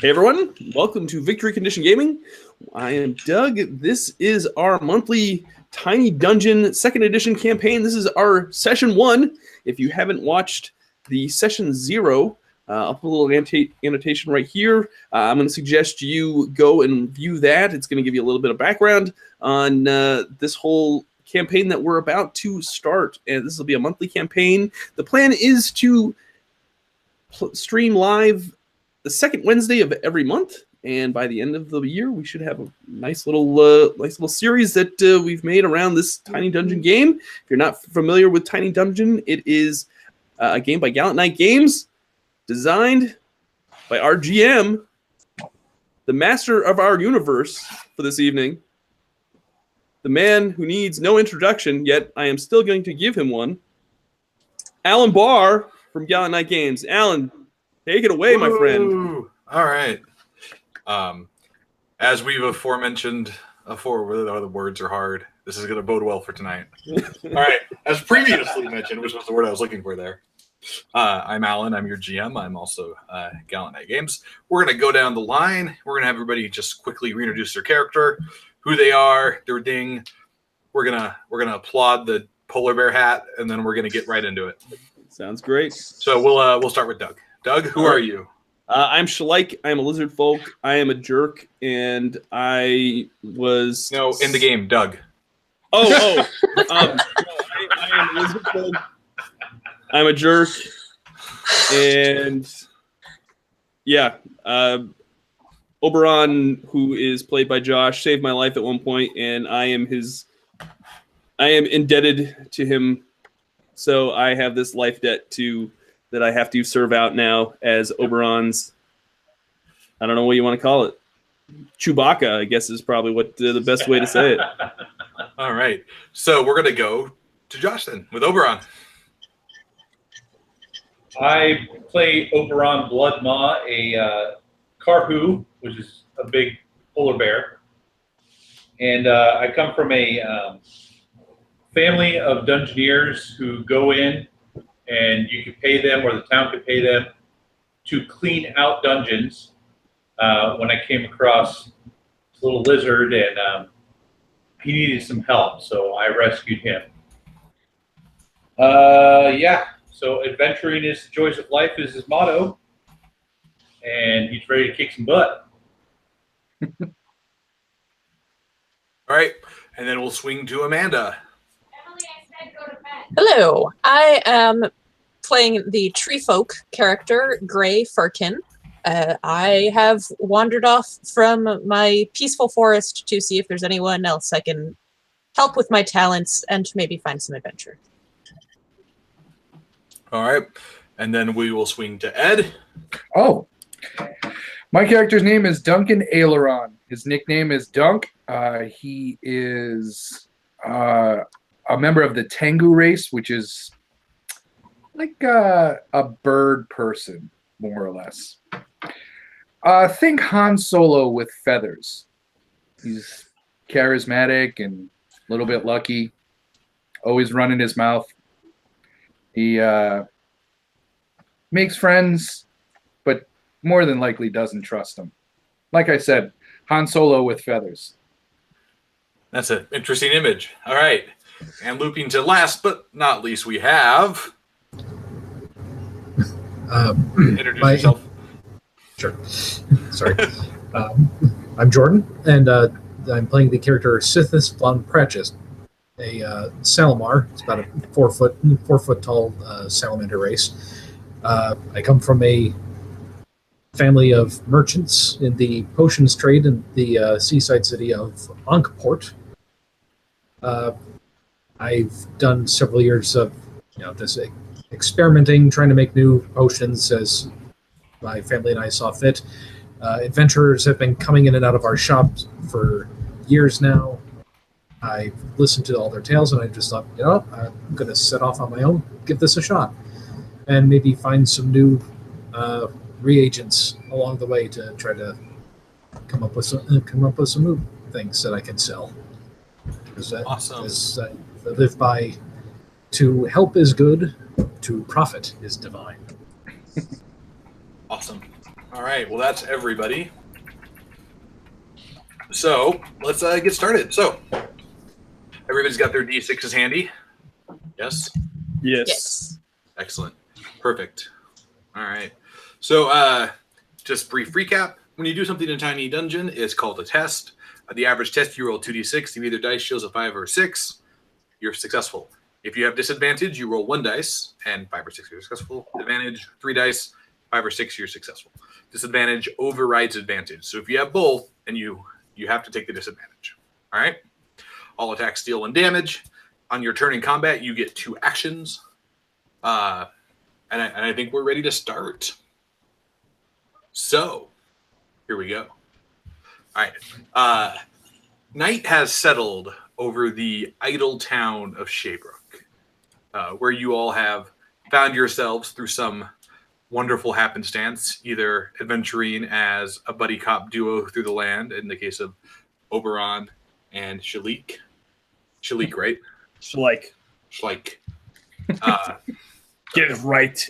Hey everyone, welcome to Victory Condition Gaming. I am Doug. This is our monthly Tiny Dungeon 2nd Edition campaign. This is our Session 1. If you haven't watched the Session 0, I'll put a little annotation right here. I'm going to suggest you go and view that. It's going to give you a little bit of background on this whole campaign that we're about to start. And this will be a monthly campaign. The plan is to stream live the second Wednesday of every month, and by the end of the year, we should have a nice little series that we've made around this Tiny Dungeon game. If you're not familiar with Tiny Dungeon, it is a game by Gallant Knight Games, designed by our GM, the master of our universe for this evening, the man who needs no introduction, yet I am still going to give him one, Alan Barr from Gallant Knight Games. Alan, take it away, my friend. All right. As we've aforementioned, the words are hard. This is going to bode well for tonight. All right. As previously mentioned, which was the word I was looking for there. I'm Alan. I'm your GM. I'm also Gallant Knight Games. We're going to go down the line. We're going to have everybody just quickly reintroduce their character, who they are, their ding. We're gonna applaud the polar bear hat, and then we're going to get right into it. Sounds great. So we'll start with Doug. Doug, who are you? I'm Shalike. I'm a lizard folk. I am a jerk, and I was... No, in the game, Doug. I am a lizard folk. I'm a jerk, and yeah, Oberon, who is played by Josh, saved my life at one point, and I am indebted to him, so I have this life debt that I have to serve out now as Oberon's, I don't know what you want to call it, Chewbacca, I guess is probably what the best way to say it. All right. So we're going to go to Josh then with Oberon. I play Oberon Bloodmaw, a Karhu, which is a big polar bear. And I come from a family of Dungeoneers who go in, and you could pay them, or the town could pay them, to clean out dungeons. When I came across this little lizard, and he needed some help, so I rescued him. So adventuring is the joys of life is his motto, and he's ready to kick some butt. All right, and then we'll swing to Amanda. Hello, I am playing the tree folk character, Gray Firkin. I have wandered off from my peaceful forest to see if there's anyone else I can help with my talents and maybe find some adventure. All right, and then we will swing to Ed. Oh, my character's name is Duncan Aileron. His nickname is Dunk. He is a member of the Tengu race, which is like a bird person, more or less. Think Han Solo with feathers. He's charismatic and a little bit lucky, always running his mouth. He makes friends, but more than likely doesn't trust them. Like I said, Han Solo with feathers. That's an interesting image. All right. And looping to last but not least, we have... Introduce yourself. Sure. Sorry. I'm Jordan, and I'm playing the character Sithis von Pratchett, a Salamar. It's about a 4 foot tall salamander race. I come from a family of merchants in the potions trade in the seaside city of Ankport. I've done several years of this experimenting, trying to make new potions as my family and I saw fit. Adventurers have been coming in and out of our shops for years now. I've listened to all their tales, and I just thought, I'm going to set off on my own, give this a shot, and maybe find some new reagents along the way to try to come up with some new things that I can sell. Awesome. As I live by, to help is good, to profit is divine. Awesome. All right. Well, that's everybody. So let's get started. So everybody's got their D6s handy. Yes. Yes. Excellent. Perfect. All right. So just brief recap. When you do something in Tiny Dungeon, it's called a test. The average test, you roll 2d6. If either dice shows a 5 or 6, you're successful. If you have disadvantage, you roll 1 dice, and 5 or 6, you're successful. Advantage, 3 dice, 5 or 6, you're successful. Disadvantage overrides advantage. So if you have both, then you have to take the disadvantage. All right? All attacks deal 1 damage. On your turn in combat, you get 2 actions. And I think we're ready to start. So, here we go. All right. Night has settled over the idle town of Shaybrook, where you all have found yourselves through some wonderful happenstance, either adventuring as a buddy cop duo through the land, in the case of Oberon and Shalik. Shalik, right? Schleich. Get it right.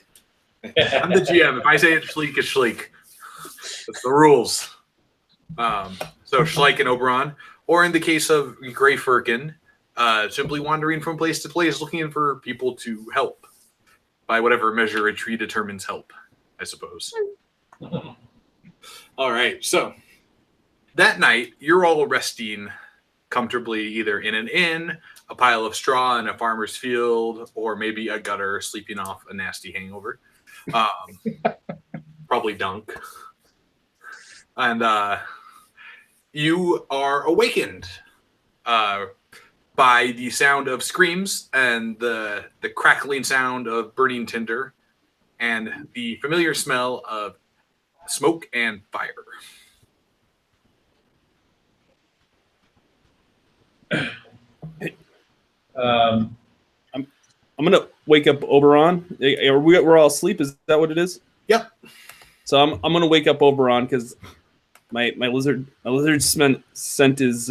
I'm the GM. If I say it's Shalik, it's Shalik. That's the rules. So Schleich and Oberon, or in the case of Gray Firkin, simply wandering from place to place looking for people to help by whatever measure a tree determines help, I suppose. All right, so that night, you're all resting comfortably either in an inn, a pile of straw in a farmer's field, or maybe a gutter sleeping off a nasty hangover. Probably Dunk. And you are awakened by the sound of screams and the crackling sound of burning tinder and the familiar smell of smoke and fire. I'm gonna wake up Oberon. We're all asleep. Is that what it is? Yep. So I'm gonna wake up Oberon because my lizard scent is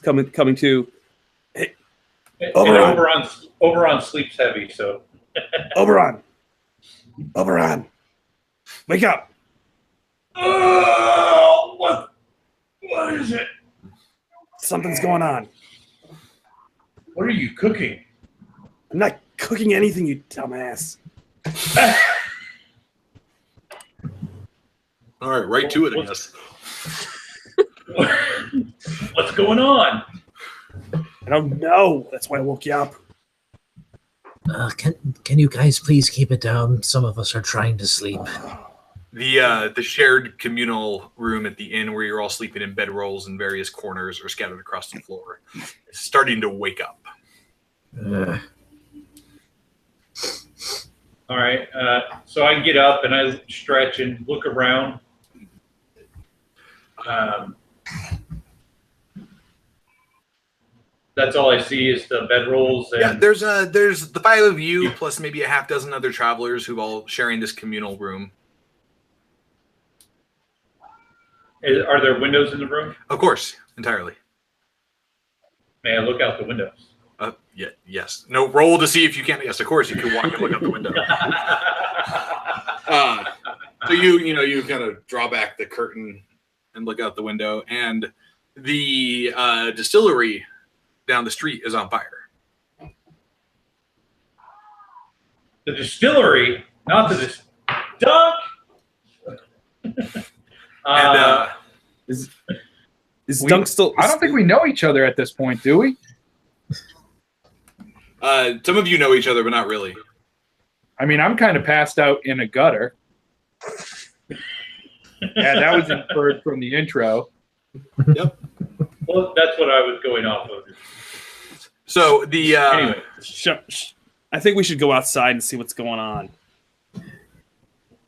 coming too. Hey, And Oberon sleeps heavy, so Oberon, wake up! oh, what is it? Something's going on. What are you cooking? I'm not cooking anything, you dumbass. All right, right to it, I guess. What's going on? I don't know. That's why I woke you up. Can you guys please keep it down? Some of us are trying to sleep. The shared communal room at the inn where you're all sleeping in bedrolls in various corners or scattered across the floor is starting to wake up. All right, so I get up and I stretch and look around. That's all I see is the bedrolls. And Yeah, there's the 5 of you plus maybe a half dozen other travelers who all sharing this communal room. Are there windows in the room? Of course, entirely. May I look out the windows? Yeah, yes. No, roll to see if you can. Yes, of course, you can walk and look out the window. So you kind of draw back the curtain and look out the window, and the distillery down the street is on fire. The distillery, not the Dunk. And Is Dunk still? I don't think we know each other at this point, do we? some of you know each other, but not really. I mean, I'm kind of passed out in a gutter. Yeah, that was inferred from the intro. Yep. Well, that's what I was going off of. So the Anyway. I think we should go outside and see what's going on.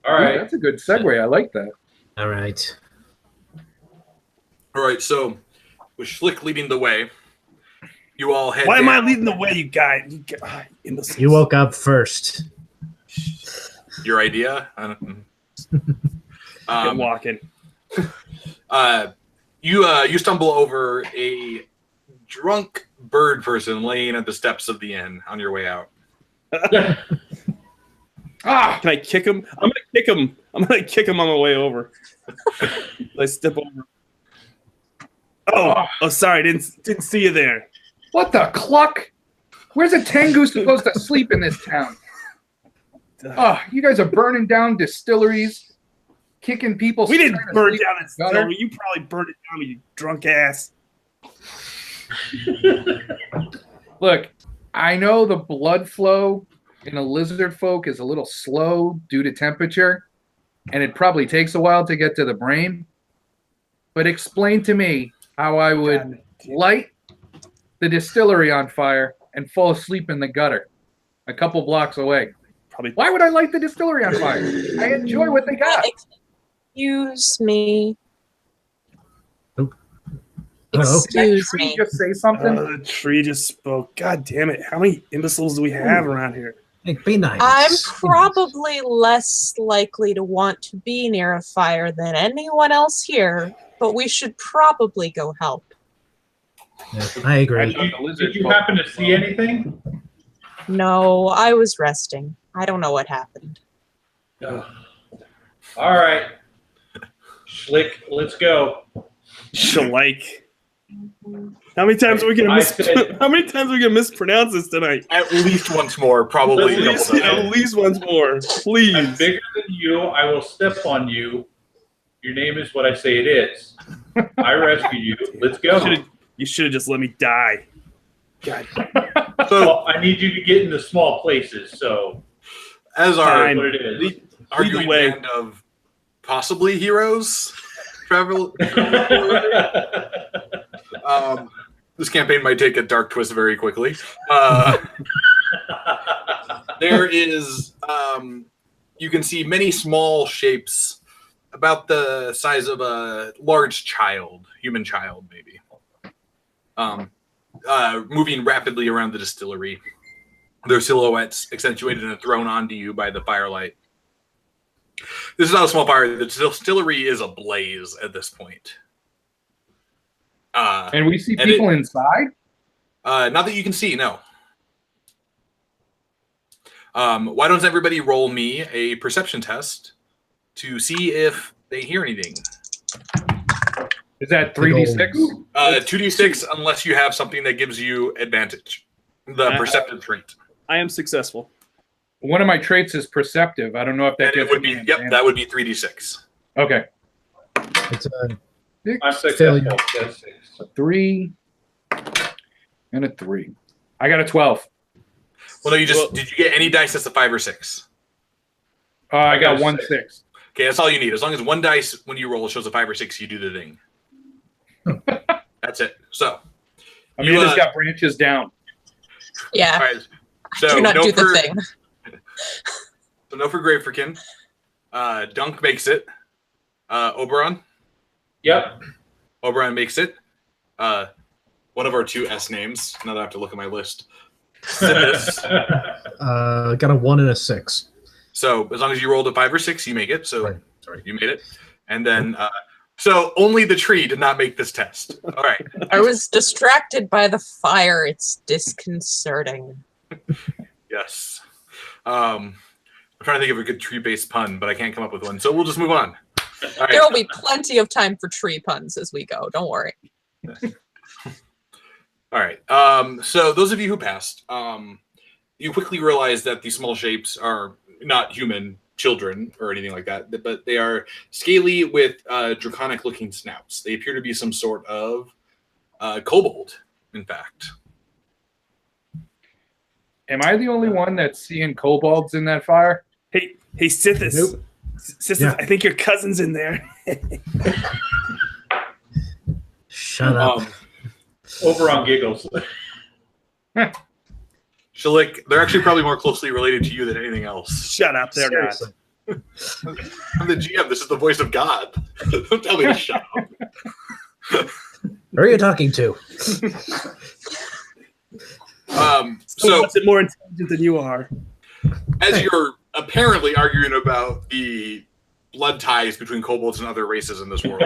All right. Ooh, that's a good segue. I like that. All right. all right. So with Schlick leading the way, you all head. Why am I down. leading the way, you guy? Imbeciles. You woke up first. Your idea? I don't Get walking. You stumble over a drunk bird person laying at the steps of the inn on your way out. Ah, Can I kick him? I'm gonna kick him. I'm gonna kick him on my way over. I step over. Oh, sorry, didn't see you there. What the cluck? Where's a Tengu supposed to sleep in this town? Oh, you guys are burning down distilleries, kicking people. We didn't burn down a gutter. distillery. You probably burned it down, you drunk ass. Look, I know the blood flow in a lizard folk is a little slow due to temperature, and it probably takes a while to get to the brain. But explain to me how I would light the distillery on fire and fall asleep in the gutter a couple blocks away. Probably. Why would I light the distillery on fire? I enjoy what they got. Excuse me. Hello? Excuse Did me. just say something? The tree just spoke. God damn it. How many imbeciles do we have around here? Hey, be nice. I'm probably less likely to want to be near a fire than anyone else here, but we should probably go help. Yeah, I agree. Did you happen to see anything? No, I was resting. I don't know what happened. All right. Schlick, let's go. Shalike. How many times are we gonna mispronounce this tonight? At least once more, probably. At least once more, I'm please. bigger than you. I will step on you. Your name is what I say it is. I rescued you. Let's go. You should have just let me die. God. Well, I need you to get into small places, so As that's our what it is. arguing way. band of possibly heroes travel. This campaign might take a dark twist very quickly. There is, you can see many small shapes about the size of a large child, human child, maybe, moving rapidly around the distillery. Their silhouettes accentuated and thrown onto you by the firelight. This is not a small fire. The distillery is ablaze at this point. And we see people inside? Not that you can see, no. Why don't everybody roll me a perception test to see if they hear anything? Is that 3d6? 2d6 unless you have something that gives you advantage. The perceptive trait. I am successful. One of my traits is perceptive. I don't know if that And it gives would me be, an yep, advantage. that would be 3d6. Okay. It's a I'm successful. failure. That's 6. A 3 and a 3. I got a 12. Well, no, did you get any dice that's a 5 or 6? I got got 1 6. 6. Okay, that's all you need. As long as one dice when you roll shows a 5 or 6, you do the thing. That's it. So, Amanda's got branches down. Yeah, all right. So do not no do for, the thing. So no for Graveforkin. Dunk makes it. Oberon Yep. makes it. One of our 2 S names. Now that I have to look at my list. Sippus. Got a 1 and a 6. So as long as you rolled a 5 or 6, you make it. So Right. Sorry. you made it. And then, so only the tree did not make this test. All right. I was distracted by the fire. It's disconcerting. Yes. I'm trying to think of a good tree-based pun, but I can't come up with one. So we'll just move on. All right. There will be plenty of time for tree puns as we go. Don't worry. All right. So those of you who passed, you quickly realize that these small shapes are not human children or anything like that, but they are scaly with draconic-looking snouts. They appear to be some sort of kobold, in fact. Am I the only one that's seeing kobolds in that fire? Hey, Sithis. Nope. Sithis, Yeah. I think your cousin's in there. Shut up. Oberon giggles. Shalik, they're actually probably more closely related to you than anything else. Shut up, they're not. Seriously. I'm the GM. This is the voice of God. Don't tell me to shut up. Who are you talking to? So what's it more intelligent than you are? as you're apparently arguing about the blood ties between kobolds and other races in this world,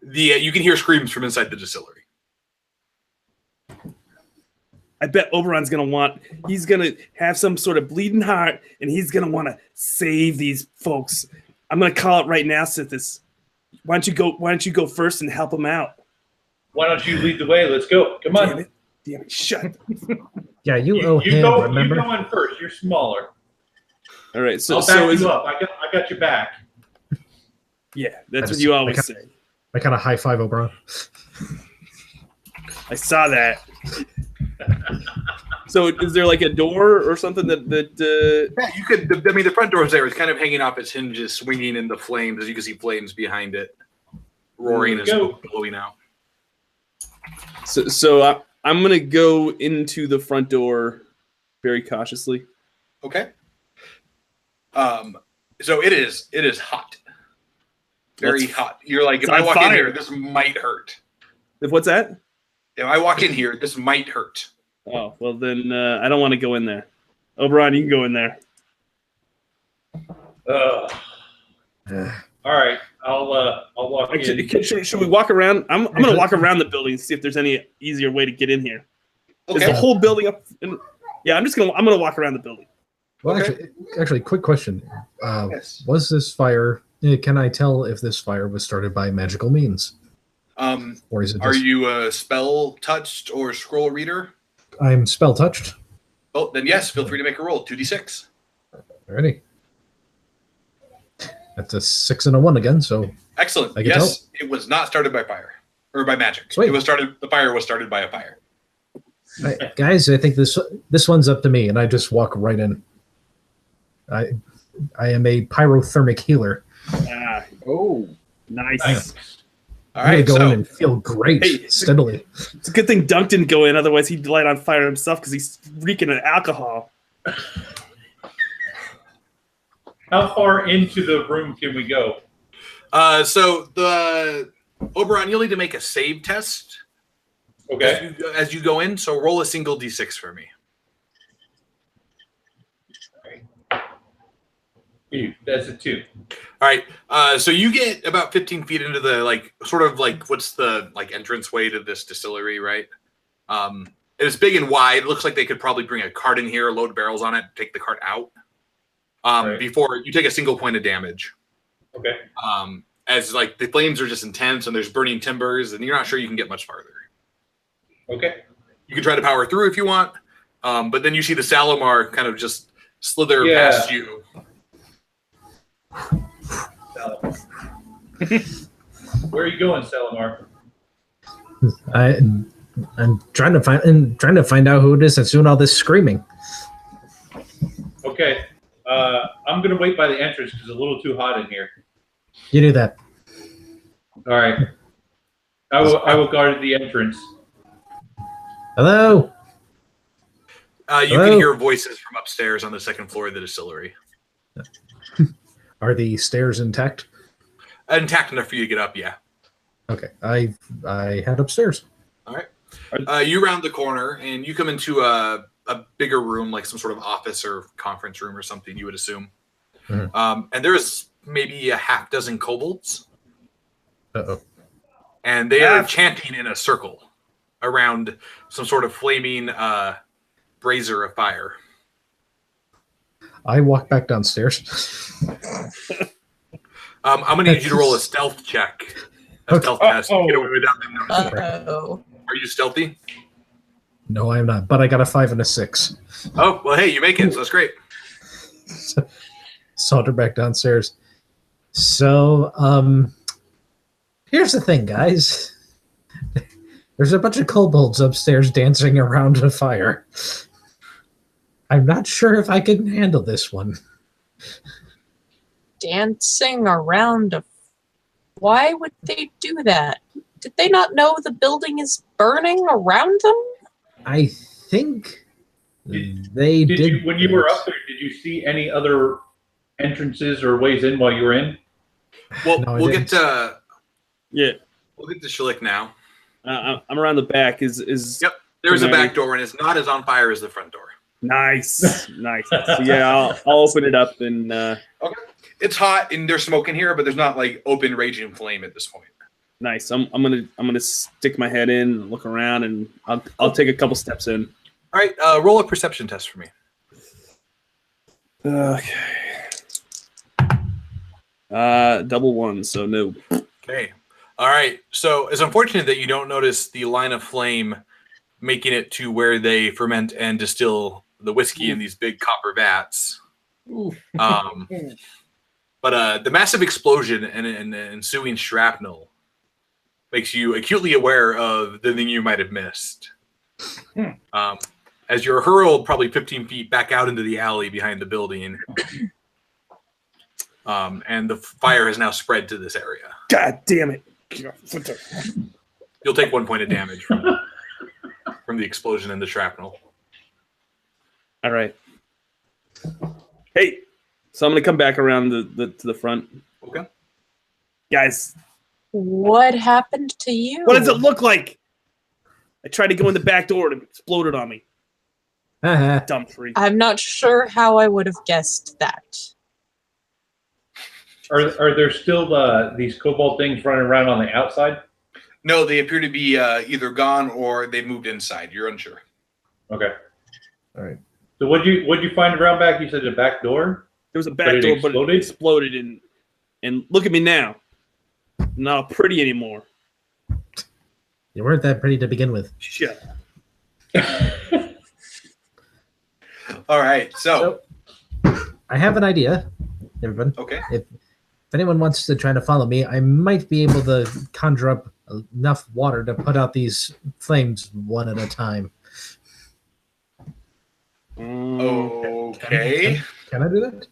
you can hear screams from inside the distillery. I bet Oberon's he's gonna have some sort of bleeding heart, and he's gonna want to save these folks. I'm gonna call it right now, Sithis. Why don't you go first and help him out? Why don't you lead the way? Let's go. Come on. Damn it! Shut. Yeah, you owe You him. go. Remember? You go in first. You're smaller. All right. So I'll back you up. I got your back. Yeah, that's what you always say. I kind of high five Oberon. I saw that. So is there like a door or something that Yeah, you could. I mean, the front door is there. It's kind of hanging off its hinges, swinging in the flames. As you can see, flames behind it, roaring as smoke blowing out. So I'm gonna go into the front door very cautiously. Okay. So it is hot. Very hot. You're like, if I walk in here, this might hurt. If what's that? If I walk in here, this might hurt. Oh, well then I don't want to go in there. Oberon, you can go in there. All right, I'll walk in. Should we walk around? I'm going to walk around the building and see if there's any easier way to get in here. Okay. Is the whole building up? Yeah, I'm going to walk around the building. Well, Okay. actually, quick question. Yes. Was this fire? Can I tell if this fire was started by magical means? Or is it? Are you a spell touched or scroll reader? I'm spell touched. Oh, then yes. Feel free to make a roll. 2d6. Ready? That's a 6 and a 1 again. So Excellent. I can Yes, it was not started by fire or by magic. Sweet. It was started. The fire was started by a fire. guys, I think this one's up to me, and I just walk right in. I am a pyrothermic healer. Oh, Nice. Nice. All I'm right. gonna go in So and feel great Hey, steadily. It's a good thing Dunk didn't go in, otherwise he'd light on fire himself because he's reeking of alcohol. How far into the room can we go? so the Oberon, you'll need to make a save test Okay. as you go in. So roll a single d6 for me. That's a 2. All right. So you get about 15 feet into the what's the entrance way to this distillery, right? It's big and wide. It looks like they could probably bring a cart in here, load barrels on it, take the cart out. Right. Before you take a single point of damage. Okay. As the flames are just intense and there's burning timbers and you're not sure you can get much farther. Okay. You can try to power through if you want, but then you see the Salomar kind of just slither Yeah. past you. Where are you going, Salamar? I'm trying to find out who it is that's doing all this screaming. Okay. I'm gonna wait by the entrance because it's a little too hot in here. You do that. All right. I will guard the entrance. Hello. You Hello? can hear voices from upstairs on the second floor of the distillery. Are the stairs intact? Intact enough for you to get up, yeah. Okay. I head upstairs. All right. You round the corner and you come into a bigger room, like some sort of office or conference room or something, you would assume. Mhm. And there's maybe a half dozen kobolds. Uh-oh. And they are chanting in a circle around some sort of flaming brazier of fire. I walk back downstairs. I'm going to need you to roll a stealth check. A stealth test. To get away without them noticing. Uh-oh. Are you stealthy? No, I am not, but I got a 5 and a 6. Oh, well, hey, you make it, so that's great. Saunter back downstairs. So, here's the thing, guys. There's a bunch of kobolds upstairs dancing around a fire. I'm not sure if I can handle this one. Dancing around a... Why would they do that? Did they not know the building is burning around them? I think Did did. you, when you were up there, did you see any other entrances or ways in while you were in? Well, No, I we'll didn't. get to Yeah, Shalik now. I'm around the back. Is Yep. There's a Can I- back door, and it's not as on fire as the front door. nice, nice. So yeah, I'll open it up and It's hot, and there's smoke in here, but there's not like open raging flame at this point. nice. I'm gonna stick my head in, look around, and I'll take a couple steps in. All All right, roll a perception test for me. Okay. Double one, so no. Okay. All right. So it's unfortunate that you don't notice the line of flame making it to where they ferment and distill the whiskey in these big copper vats. But the massive explosion and ensuing shrapnel makes you acutely aware of the thing you might have missed. As you're hurled probably 15 feet back out into the alley behind the building, and the fire has now spread to this area. God damn it. You'll take 1 point of damage from the explosion and the shrapnel. All right. Hey, so I'm going to come back around to the front. Okay. Guys, What happened to you? what does it look like? I tried to go in the back door and it exploded on me. Dumb tree. I'm not sure how I would have guessed that. Are there still these kobold things running around on the outside? No, they appear to be either gone or they moved inside. You're unsure. Okay. All right. So what'd you find around back? You said the back door? There was a back door, but it exploded. And look at me now. I'm not pretty anymore. You weren't that pretty to begin with. Shut up. All right. So, I have an idea, everyone. okay. If anyone wants to try to follow me, I might be able to conjure up enough water to put out these flames one at a time. Okay. Can I do that?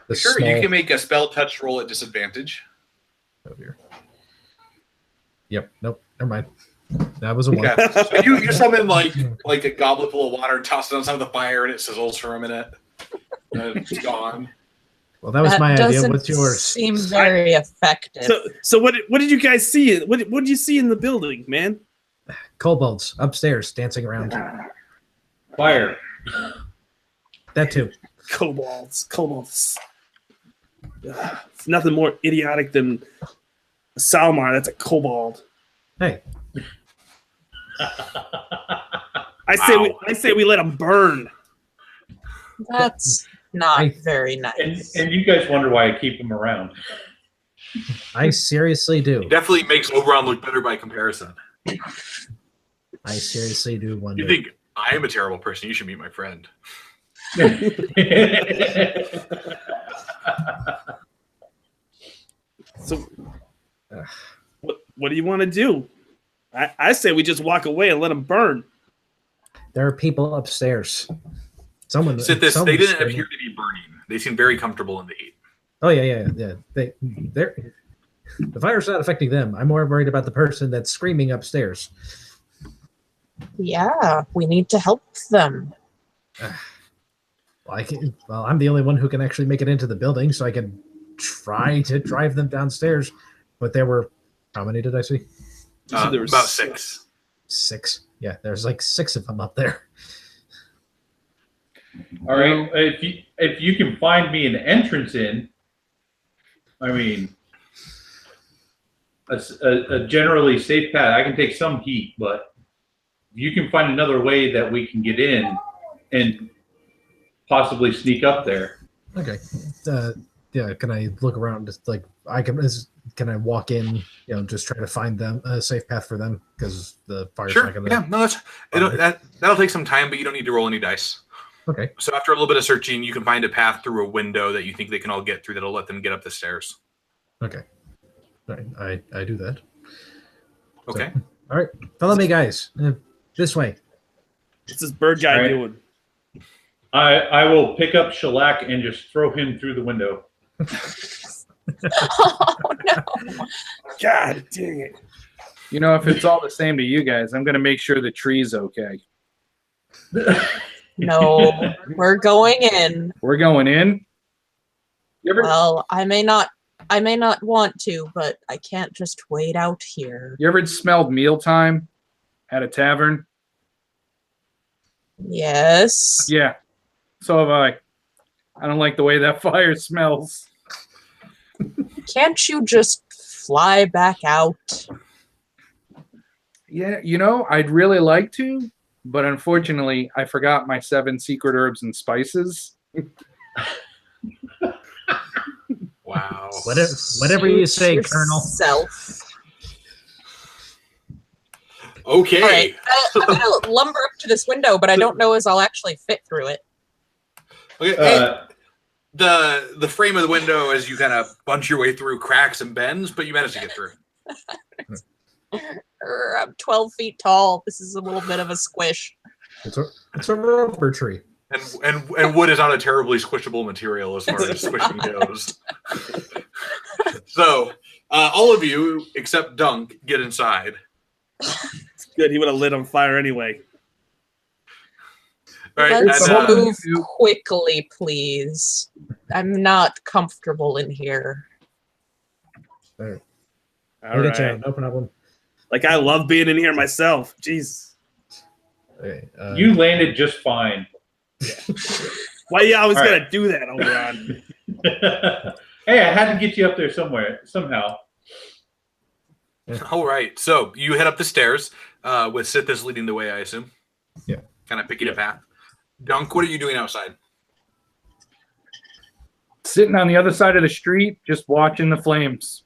The Sure, small- you can make a spell touch roll at disadvantage. Oh, dear. Yep. Nope. Never mind. That was a one. Yeah. So you summon like a goblet full of water, toss it on some of the fire, and it sizzles for a minute. And it's gone. Well, that was my idea. doesn't What's yours? Seem very effective. So what did you guys see? What did you see in the building, man? Kobolds upstairs dancing around. Fire. That too. Kobolds. It's nothing more idiotic than a Salmar. That's a kobold. Hey, I say we let them burn. That's not I- very nice. And you guys wonder why I keep them around. I seriously do. It definitely makes Oberon look better by comparison. I seriously do wonder. You think I am a terrible person? You should meet my friend. So, what do you want to do? I say we just walk away and let them burn. There are people upstairs. Someone. They didn't screaming. appear to be burning. They seem very comfortable in the heat. Oh yeah. They're. The fire's not affecting them. I'm more worried about the person that's screaming upstairs. Yeah, we need to help them. Well, I'm the only one who can actually make it into the building, so I can try to drive them downstairs. But there were, how many did I see? So there was About 6. 6. Yeah, there's like 6 of them up there. All right. If you can find me an entrance in, I mean, a generally safe path. I can take some heat, but if you can find another way that we can get in and possibly sneak up there. Okay. Yeah. Can I look around? Just like can I walk in? You know, just try to find them a safe path for them because the fire's Sure. not gonna. Yeah. No, that'll take some time, but you don't need to roll any dice. Okay. So after a little bit of searching, you can find a path through a window that you think they can all get through that'll let them get up the stairs. Okay. All right. I do that. Okay. So, all right. Follow me, guys. This way. What's this bird guy Right. doing? I will pick up Shellac and just throw him through the window. Oh no! God dang it. You know, if it's all the same to you guys, I'm going to make sure the tree's okay. No, we're going in. We're going in. You ever, Well, I may not want to, but I can't just wait out here. you ever smelled mealtime at a tavern? Yes. Yeah. So have I. I don't like the way that fire smells. Can't you just fly back out? Yeah, you know, I'd really like to, but unfortunately, I forgot my 7 secret herbs and spices. Wow. Whatever you say, Colonel. Self. Okay. All right, I'm gonna lumber up to this window, but I don't know as I'll actually fit through it. Okay. The frame of the window as you kind of bunch your way through cracks and bends, but you manage to get through. I'm 12 feet tall. This is a little bit of a squish. It's a rubber tree. And wood is not a terribly squishable material as far as squishing goes. So all of you except Dunk get inside. It's good. He would have lit on fire anyway. All right, Let's and, move quickly, please. I'm not comfortable in here. All We'll get you right. out, no problem. Like, I love being in here myself. Jeez. Okay, You landed just fine. Why you always All got to right. do that, Oberon? Hey, I had to get you up there somehow. all right, so you head up the stairs with Sithis leading the way, I assume. Yeah. Kind of picking a path. Dunk, what are you doing outside? Sitting on the other side of the street, just watching the flames.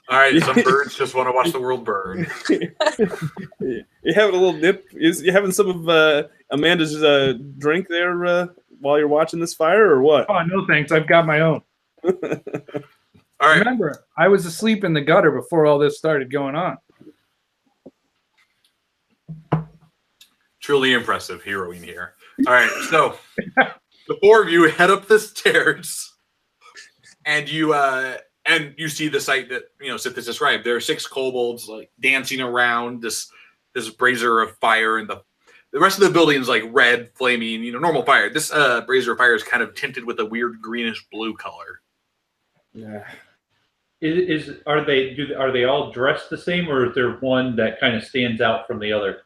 All right, some birds just want to watch the world burn. You having a little nip? You having some of Amanda's drink there while you're watching this fire, or what? Oh, no thanks. I've got my own. All right, Remember, I was asleep in the gutter before all this started going on. truly impressive heroing here. All right, so the 4 of you head up the stairs, and you see the sight that Sithis described. There are 6 kobolds like dancing around this brazier of fire, and the rest of the building is like red, flaming, normal fire. This brazier of fire is kind of tinted with a weird greenish blue color. Yeah. Are they all dressed the same, or is there one that kind of stands out from the other?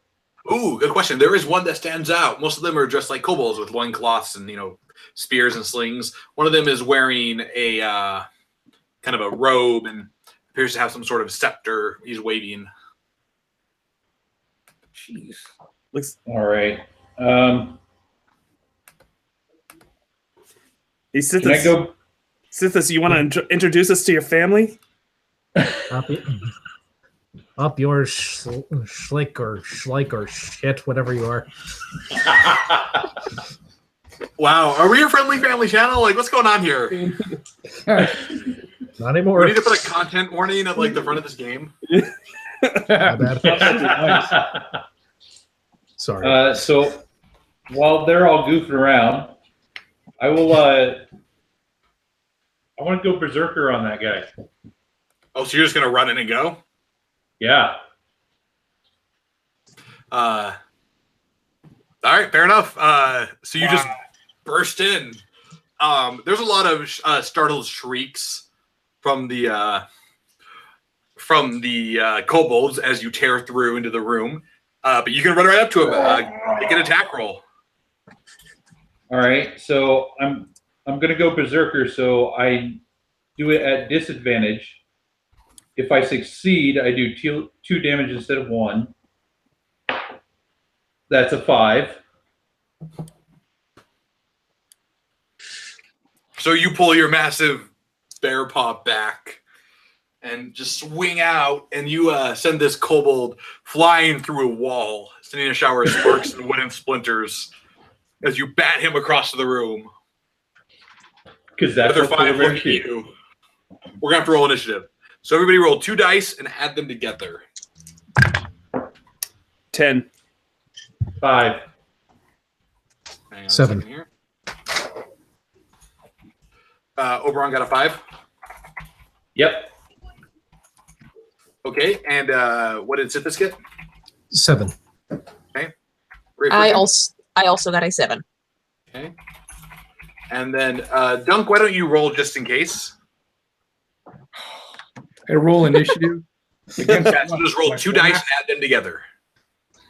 Ooh, good question. There is one that stands out. Most of them are dressed like kobolds with loincloths and spears and slings. One of them is wearing a kind of a robe and appears to have some sort of scepter he's waving. Jeez. Looks. All right. Hey, Can I go? Sithis, you want to introduce us to your family? Up your schlick or schleik or shit, whatever you are. Wow, are we a friendly family channel? Like, what's going on here? Not anymore. We need to put a content warning at like the front of this game. My bad. Sorry. So while they're all goofing around, I will. I want to go berserker on that guy. Oh, so you're just gonna run in and go? Yeah. All right, fair enough. So you just burst in. There's a lot of startled shrieks from the kobolds as you tear through into the room. But you can run right up to him. Make an attack roll. All right. So I'm gonna go berserker. So I do it at disadvantage. If I succeed, I do 2 damage instead of 1. That's a 5. So you pull your massive bear paw back and just swing out, and you send this kobold flying through a wall, sending a shower of sparks and wooden splinters as you bat him across the room. Because that's Other what 5 polar look bears at do. you. We're gonna have to roll initiative. So everybody roll 2 dice and add them together. 10. 5. Hang on a 7. second here. Oberon got a 5. Yep. Okay, and what did Sithis get? 7. Great. I also got a 7. Okay. And then Dunk, why don't you roll just in case? I roll initiative. Against Yeah, so just roll 2 dice and add them together.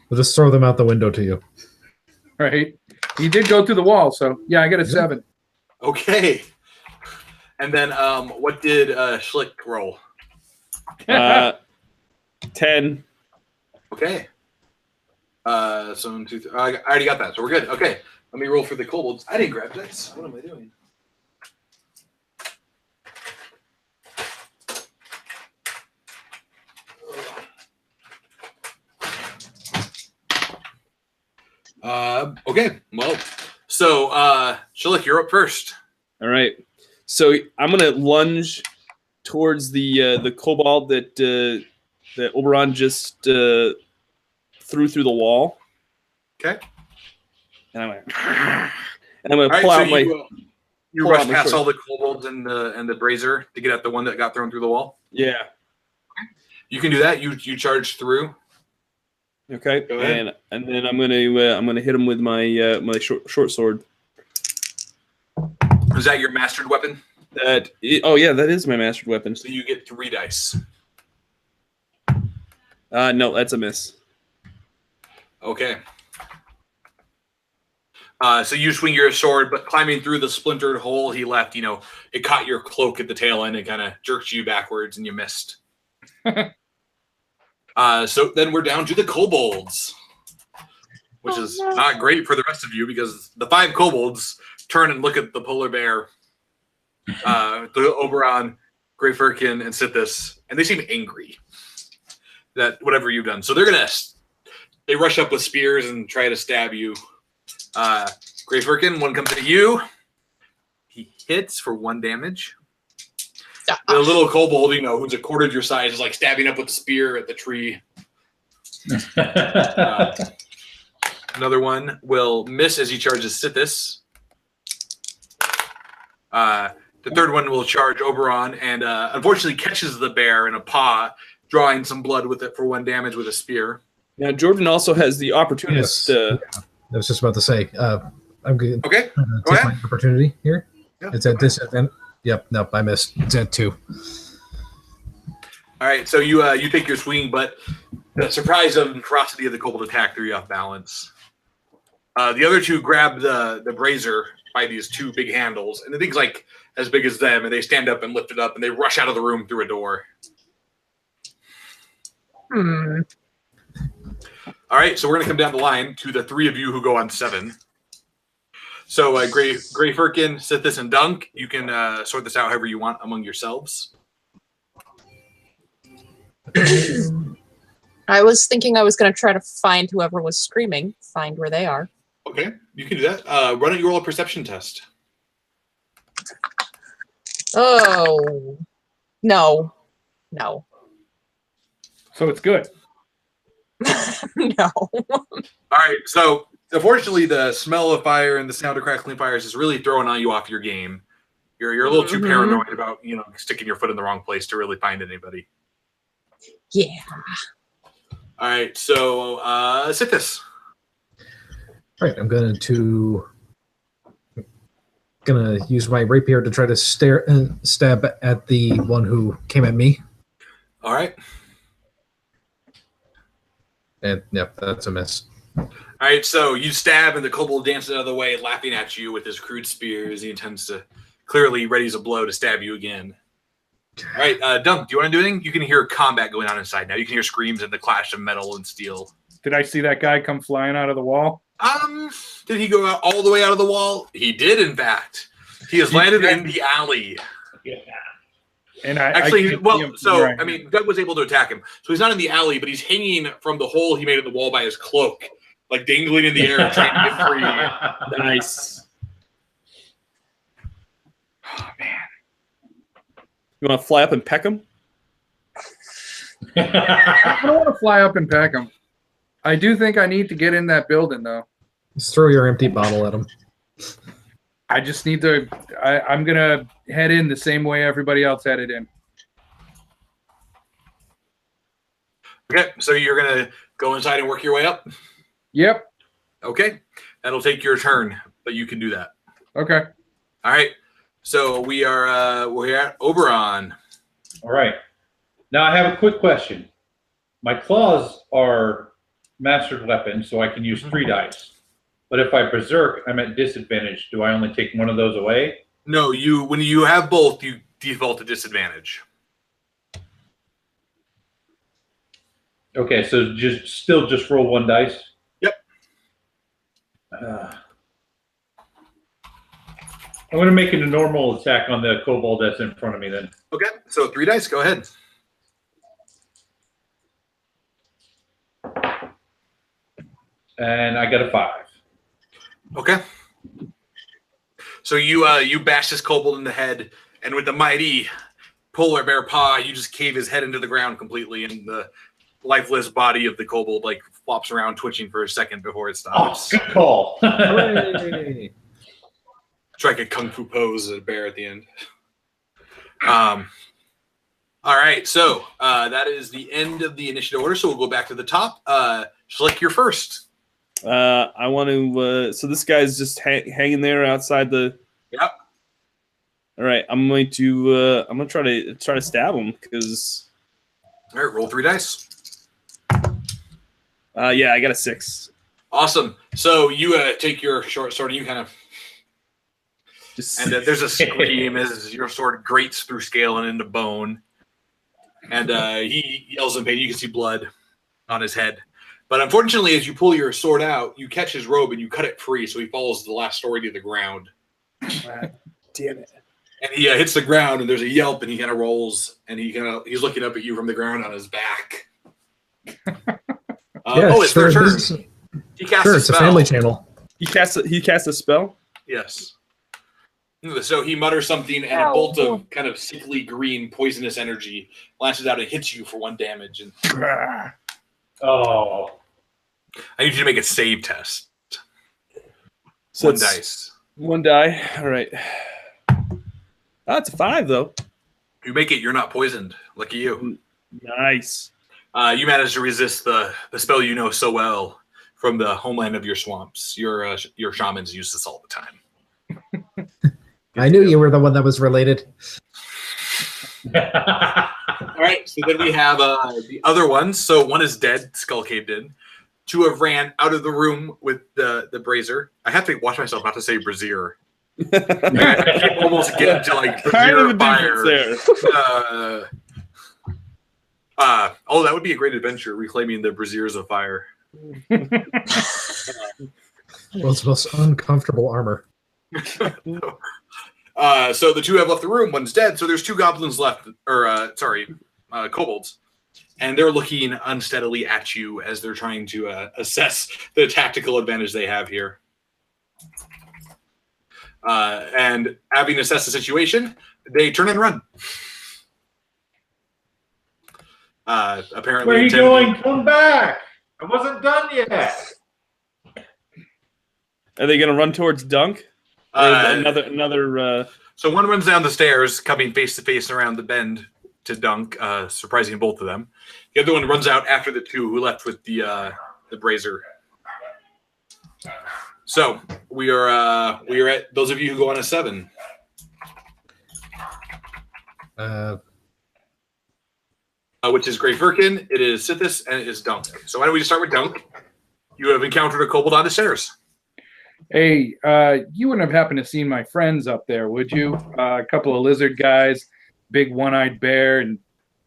We'll just throw them out the window to you. Right. He did go through the wall, so yeah, I got a 7. Okay. And then what did Schlick roll? 10. Okay. So 1, 2, 3. I already got that, so we're good. Okay, let me roll for the kobolds. I didn't grab dice. What am I doing? Okay, well, so Shillik, you're up first. All right. So I'm gonna lunge towards the kobold that Oberon just threw through the wall. Okay. And I'm gonna All pull right, out so my. you pull rush out my past sword. all the kobolds and the brazier to get at the one that got thrown through the wall. Yeah. You can do that. You charge through. Okay. Go ahead. And then I'm gonna hit him with my my short sword. Is that your mastered weapon? Oh yeah, that is my mastered weapon. So you get 3 dice. No, that's a miss. Okay. So you swing your sword, but climbing through the splintered hole he left, it caught your cloak at the tail end and kind of jerked you backwards, and you missed. So then we're down to the kobolds, which is not great for the rest of you because the 5 kobolds turn and look at the polar bear, the Oberon, Grey Firkin, and Sithis, and they seem angry that whatever you've done. So they rush up with spears and try to stab you. Grey Firkin, one comes at you. He hits for 1 damage. The little kobold, who's a quarter of your size, is like stabbing up with a spear at the tree. Another one will miss as he charges Sithis. The third one will charge Oberon and unfortunately catches the bear in a paw, drawing some blood with it for 1 damage with a spear. Now Jordan also has the opportunity. Yes. I was just about to say, I'm going to Okay, take my opportunity here. Yeah. It's at disadvantage. Yep, nope, I missed. It's at 2. All right, so you take your swing, but the surprise and ferocity of the kobold attack threw you off balance. The other 2 grab the brazier by these 2 big handles, and the thing's like as big as them, and they stand up and lift it up, and they rush out of the room through a door. All right, so we're gonna come down the line to the 3 of you who go on 7. So Grey Firkin, Sithis, and Dunk, you can sort this out however you want among yourselves. I was thinking I was going to try to find whoever was screaming, find where they are. Okay, you can do that. Why don't you roll a perception test? Oh, no. So it's good. No. All right, so unfortunately, the smell of fire and the sound of crackling fires is really throwing on you off your game. You're a little too paranoid about sticking your foot in the wrong place to really find anybody. Yeah. All right, so Sithis. All right, I'm going to use my rapier to try to stab at the one who came at me. All right. And yep, that's a miss. All right, so you stab, and the kobold dances out of the way, laughing at you with his crude spears. He intends to clearly readies a blow to stab you again. All right, Dunk, do you want to do anything? You can hear combat going on inside now. You can hear screams and the clash of metal and steel. Did I see that guy come flying out of the wall? Did he go out all the way out of the wall? He did, in fact. He has landed in the alley. And Doug was able to attack him. So he's not in the alley, but he's hanging from the hole he made in the wall by his cloak, like dangling in the air, trying to get free. Nice. Oh, man. You want to fly up and peck him? I don't want to fly up and peck him. I do think I need to get in that building, though. Just throw your empty bottle at him. I just need to. I'm going to head in the same way everybody else headed in. Okay, so you're going to go inside and work your way up? Yep. Okay, that'll take your turn, but you can do that. Okay. All right, so we're at Oberon. All right. Now I have a quick question. My claws are mastered weapons, so I can use 3 dice. But if I berserk, I'm at disadvantage. Do I only take one of those away? No, when you have both, you default to disadvantage. Okay, so just roll 1 dice. I'm going to make it a normal attack on the kobold that's in front of me then. Okay, so 3 dice. Go ahead. And I got a 5. Okay. So you bash this kobold in the head, and with the mighty polar bear paw, you just cave his head into the ground completely, and the lifeless body of the kobold like flops around, twitching for a second before it Oh, stops. good call. Hooray. Try like a kung fu pose as a bear at the end. All right, so that is the end of the initiative order. So we'll go back to the top. Schlick, you're first. I want to. So this guy's just hanging there outside the. Yep. All right, I'm going to. I'm gonna try to stab him because. All right, roll 3 dice. Yeah, I got a 6. Awesome. So you take your short sword and you kind of. Just And there's a scream as your sword grates through scale and into bone. And he yells in pain. You can see blood on his head. But unfortunately, as you pull your sword out, you catch his robe and you cut it free, so he falls the last story to the ground. damn it. And he hits the ground, and there's a yelp, and he kind of rolls, and he's looking up at you from the ground on his back. It's their turn. He casts Sure, a it's a spell. family channel. He casts a spell. Yes. So he mutters something, and a bolt of kind of sickly green poisonous energy launches out and hits you for 1 damage. And Oh. I need you to make a save test. So 1 it's dice. 1 die. All right. That's a 5 though. If you make it, you're not poisoned. Lucky you. Nice. You managed to resist the spell you know so well from the homeland of your swamps. Your shamans use this all the time. I knew you were the one that was related. All right, so then we have the other ones. So 1 is dead, skull caved in. 2 have ran out of the room with the brazier. I have to watch myself not to say brazier. I keep almost getting to like Kind of a brazier difference fire. there. That would be a great adventure, reclaiming the braziers of fire. World's most uncomfortable armor. So the 2 have left the room. 1's dead. So there's 2 goblins left, kobolds, and they're looking unsteadily at you as they're trying to assess the tactical advantage they have here. And having assessed the situation, they turn and run. Apparently, Where are you going? Come back. I wasn't done yet. Are they going to run towards Dunk? Or another. So 1 runs down the stairs, coming face to face around the bend to Dunk, surprising both of them. The other one runs out after the 2 who left with the brazier. So we are at those of you who go on a 7. Which is Grey Firkin, it is Sithis, and it is Dunk. So why don't we just start with Dunk? You have encountered a kobold on the stairs. Hey, you wouldn't have happened to see my friends up there, would you? A couple of lizard guys, big one-eyed bear, and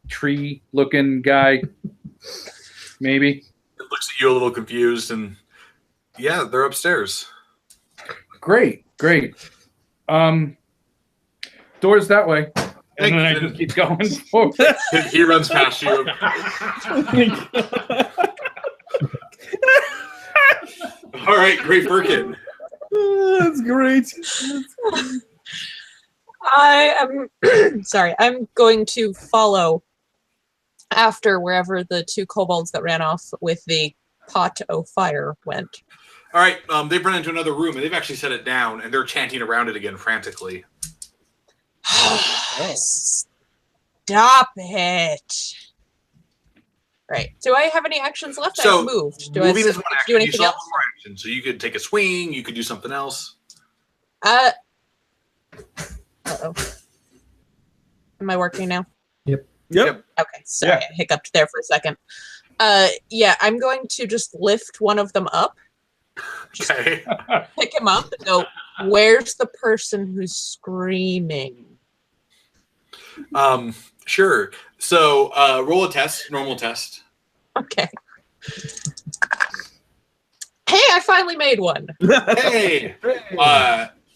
tree-looking guy, maybe. It looks at you a little confused, and yeah, they're upstairs. Great. Doors that way. And then I Thanks. just keep going forward. He runs past you. All right, Grey Firkin. That's great. I am sorry. I'm going to follow after wherever the 2 kobolds that ran off with the pot o' fire went. All right, they've run into another room, and they've actually set it down, and they're chanting around it again frantically. Stop it. Right. Do I have any actions left? So, I've moved. Do moving I is one do action. You anything still have else? one more action. So you could take a swing, you could do something else. Uh-oh. Am I working now? Yep. Okay, sorry, I hiccuped there for a second. Yeah, I'm going to just lift one of them up, Okay. pick him up, and go, where's the person who's screaming? Sure. So roll a test, normal test. Okay. Hey, I finally made one. Hey.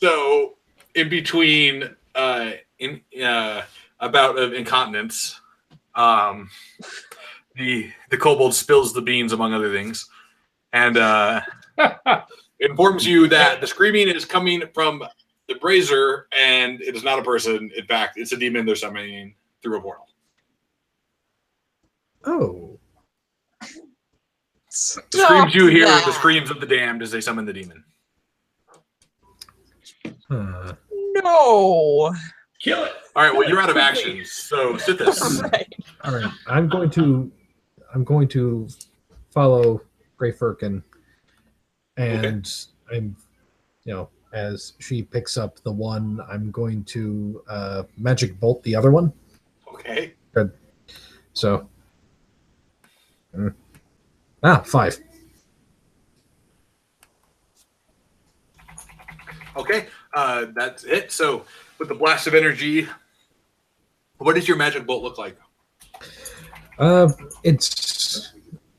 So in between a bout of incontinence, the kobold spills the beans among other things, and informs you that the screaming is coming from the brazier, and it is not a person. In fact, it's a demon they're summoning through a portal. Oh. The screams you hear, that. the screams of the damned as they summon the demon. No. Kill it. All right, well, you're out of actions, so sit this. Right. All right. I'm going to follow Gray Firkin, and I'm, as she picks up the one, I'm going to magic bolt the other one. Okay. Good. So. 5. Okay, that's it. So, with the blast of energy, what does your magic bolt look like? It's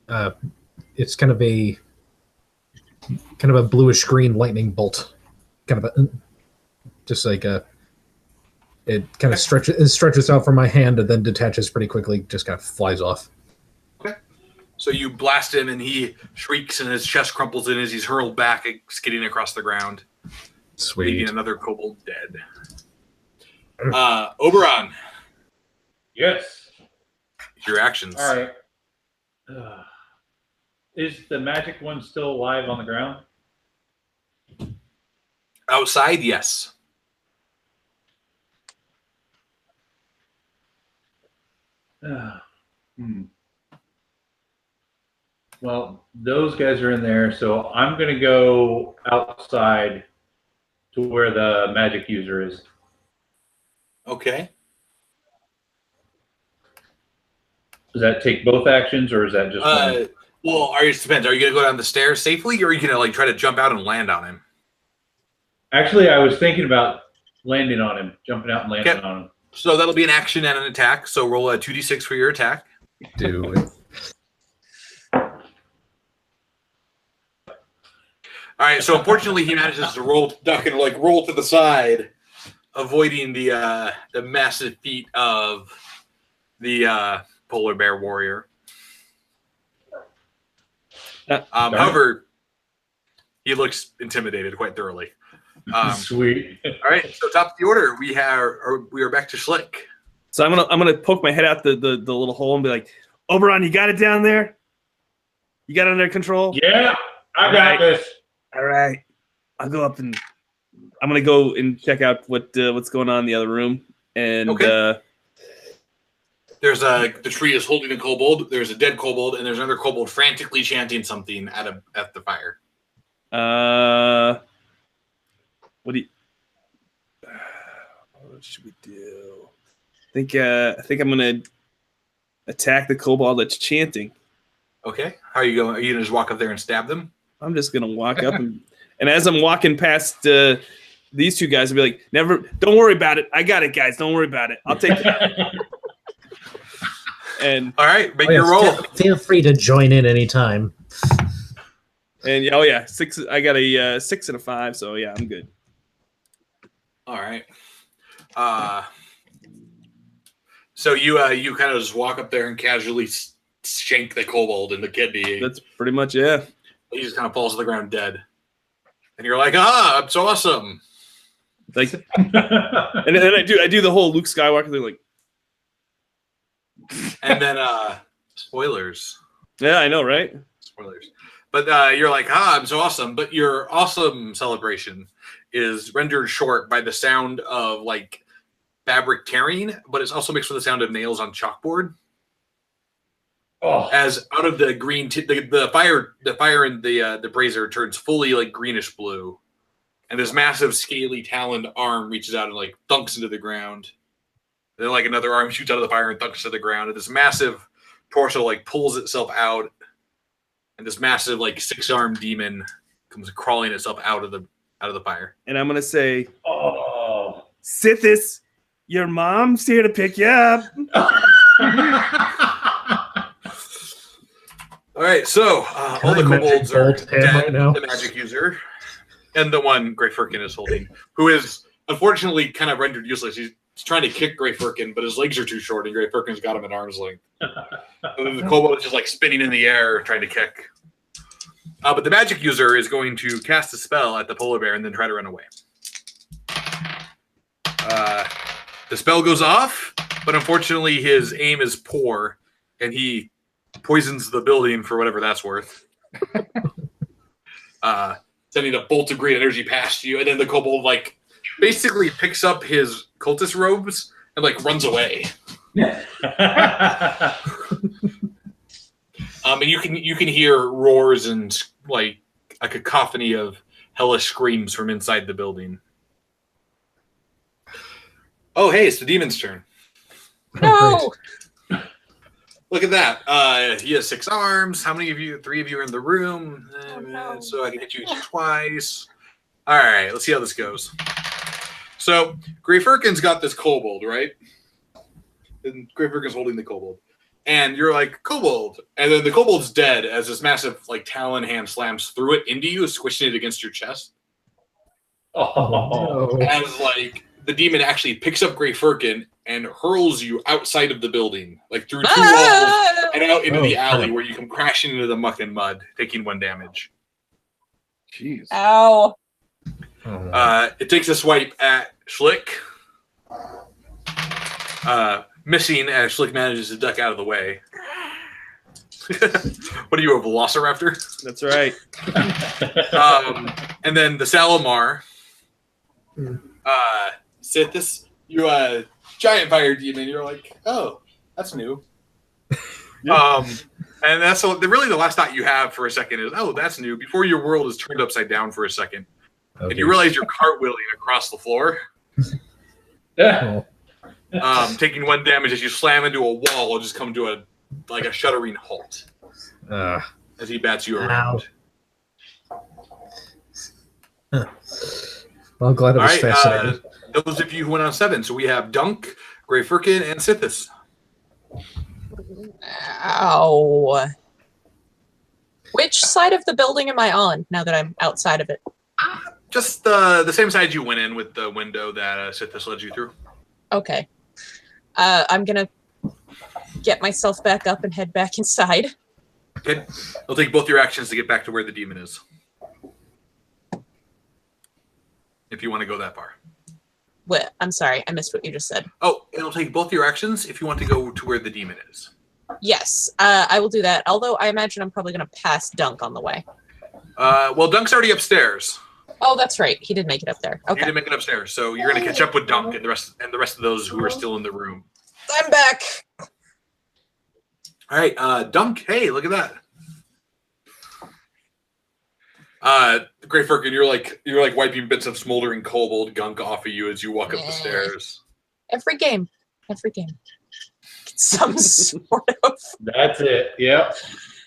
kind of a bluish green lightning bolt, just like it kind of stretches out from my hand and then detaches pretty quickly, just kind of flies off. Okay, so you blast him and he shrieks and his chest crumples in as he's hurled back, skidding across the ground, Sweet. leaving another kobold dead. Oberon, Yes. your actions. All right. Is the magic one still alive on the ground? Outside, yes. Well, those guys are in there, so I'm going to go outside to where the magic user is. Okay. Does that take both actions, or is that just one? Well, it depends. Are you going to go down the stairs safely, or are you going to like try to jump out and land on him? Actually, I was thinking about landing on him, jumping out and landing on him. So that'll be an action and an attack. So roll a 2d6 for your attack. Do it. All right. So unfortunately, he manages to duck and like roll to the side, avoiding the massive feet of the polar bear warrior. However, he looks intimidated quite thoroughly. Sweet. All right. So top of the order, we are back to Schlick. So I'm gonna poke my head out the little hole and be like, Oberon, you got it down there? You got it under control? Yeah, I got this. All right. I'll go up and I'm gonna go and check out what's going on in the other room. And Okay. There's the tree is holding a kobold. There's a dead kobold, and there's another kobold frantically chanting something at the fire. What should we do? I think I'm gonna attack the kobold that's chanting. Okay. How are you going? Are you gonna just walk up there and stab them? I'm just gonna walk up and as I'm walking past these two guys, I'll be like, don't worry about it. I got it, guys. Don't worry about it. I'll take it. And all right, make your roll. Feel free to join in anytime. And 6. I got a 6 and a 5, so yeah, I'm good. All right. So you kind of just walk up there and casually shank the kobold in the kidney. That's pretty much it. He just kind of falls to the ground dead. And you're like, it's awesome. Like, and then I do the whole Luke Skywalker thing, like. And then spoilers. Yeah, I know, right? Spoilers. But you're like, I'm so awesome. But your awesome celebration is rendered short by the sound of like fabric tearing, but it's also mixed with the sound of nails on chalkboard. Oh. As out of the green, the fire in the brazier turns fully like greenish blue, and this massive scaly taloned arm reaches out and like dunks into the ground. And then like another arm shoots out of the fire and dunks to the ground, and this massive torso like pulls itself out, and this massive like 6-armed demon comes crawling itself out of the fire. And I'm gonna say, Sithis, your mom's here to pick you up. All right, so all the I magic kobolds are bolt him dead. right now? The magic user, and the one Grey Firkin is holding, who is unfortunately kind of rendered useless. He's trying to kick Grey Firkin, but his legs are too short, and Grey Firkin's got him at arm's length. And then the kobold is just like spinning in the air, trying to kick. But the magic user is going to cast a spell at the polar bear and then try to run away. The spell goes off, but unfortunately his aim is poor, and he poisons the building for whatever that's worth. Sending a bolt of green energy past you, and then the kobold like basically picks up his cultist robes and like runs away. And you can hear roars and like a cacophony of hellish screams from inside the building. Oh, hey, it's the demon's turn. No! Look at that. He has 6 arms. How many of you? 3 of you are in the room. Oh, no. So I can hit you twice. All right, let's see how this goes. So Grey Firkin's got this kobold, right? And Grey Firkin's holding the kobold. And you're like, kobold. And then the kobold's dead as this massive like talon hand slams through it into you, squishing it against your chest. Oh, As like the demon actually picks up Grey Firkin and hurls you outside of the building, like through 2 walls and out into the alley where you come crashing into the muck and mud, taking 1 damage. Jeez. Ow. It takes a swipe at Schlick. Missing as Schlick manages to duck out of the way. What are you, a velociraptor? That's right. And then the Salamar. Sithis, you giant fire demon. You're like, oh, that's new. And that's really the last thought you have for a second is, oh, that's new. Before your world is turned upside down for a second, and you realize you're cartwheeling across the floor. yeah. Taking 1 damage as you slam into a wall, will just come to a shuddering halt as he bats you around. Well, I'm glad it All was right, fascinating. those of you who went on 7, so we have Dunk, Grey Firkin, and Sithis. Ow. Which side of the building am I on now that I'm outside of it? Just the same side you went in with the window that Sithis led you through. Okay. I'm gonna get myself back up and head back inside. Okay, it'll take both your actions to get back to where the demon is. If you want to go that far. What? I'm sorry, I missed what you just said. Oh, it'll take both your actions if you want to go to where the demon is. Yes, I will do that. Although I imagine I'm probably gonna pass Dunk on the way. Well, Dunk's already upstairs. Oh, that's right. He did make it up there. You Okay. didn't make it upstairs, so you're going to catch up with Dunk and the rest of those who are still in the room. I'm back. All right, Dunk. Hey, look at that. Grey Firkin, you're like wiping bits of smoldering kobold gunk off of you as you walk up the stairs. Every game. Some sort of That's it. Yep.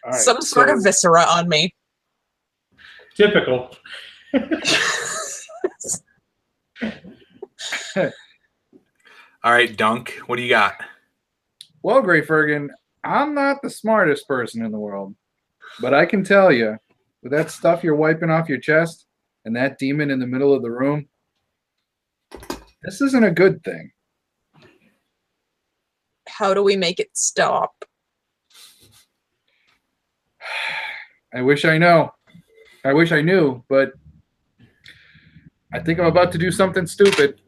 All right, some sort of viscera on me. Typical. All right, Dunk. What do you got? Well, Grey Firkin, I'm not the smartest person in the world, but I can tell you, with that stuff you're wiping off your chest and that demon in the middle of the room, this isn't a good thing. How do we make it stop? I wish I know. I wish I knew, but I think I'm about to do something stupid.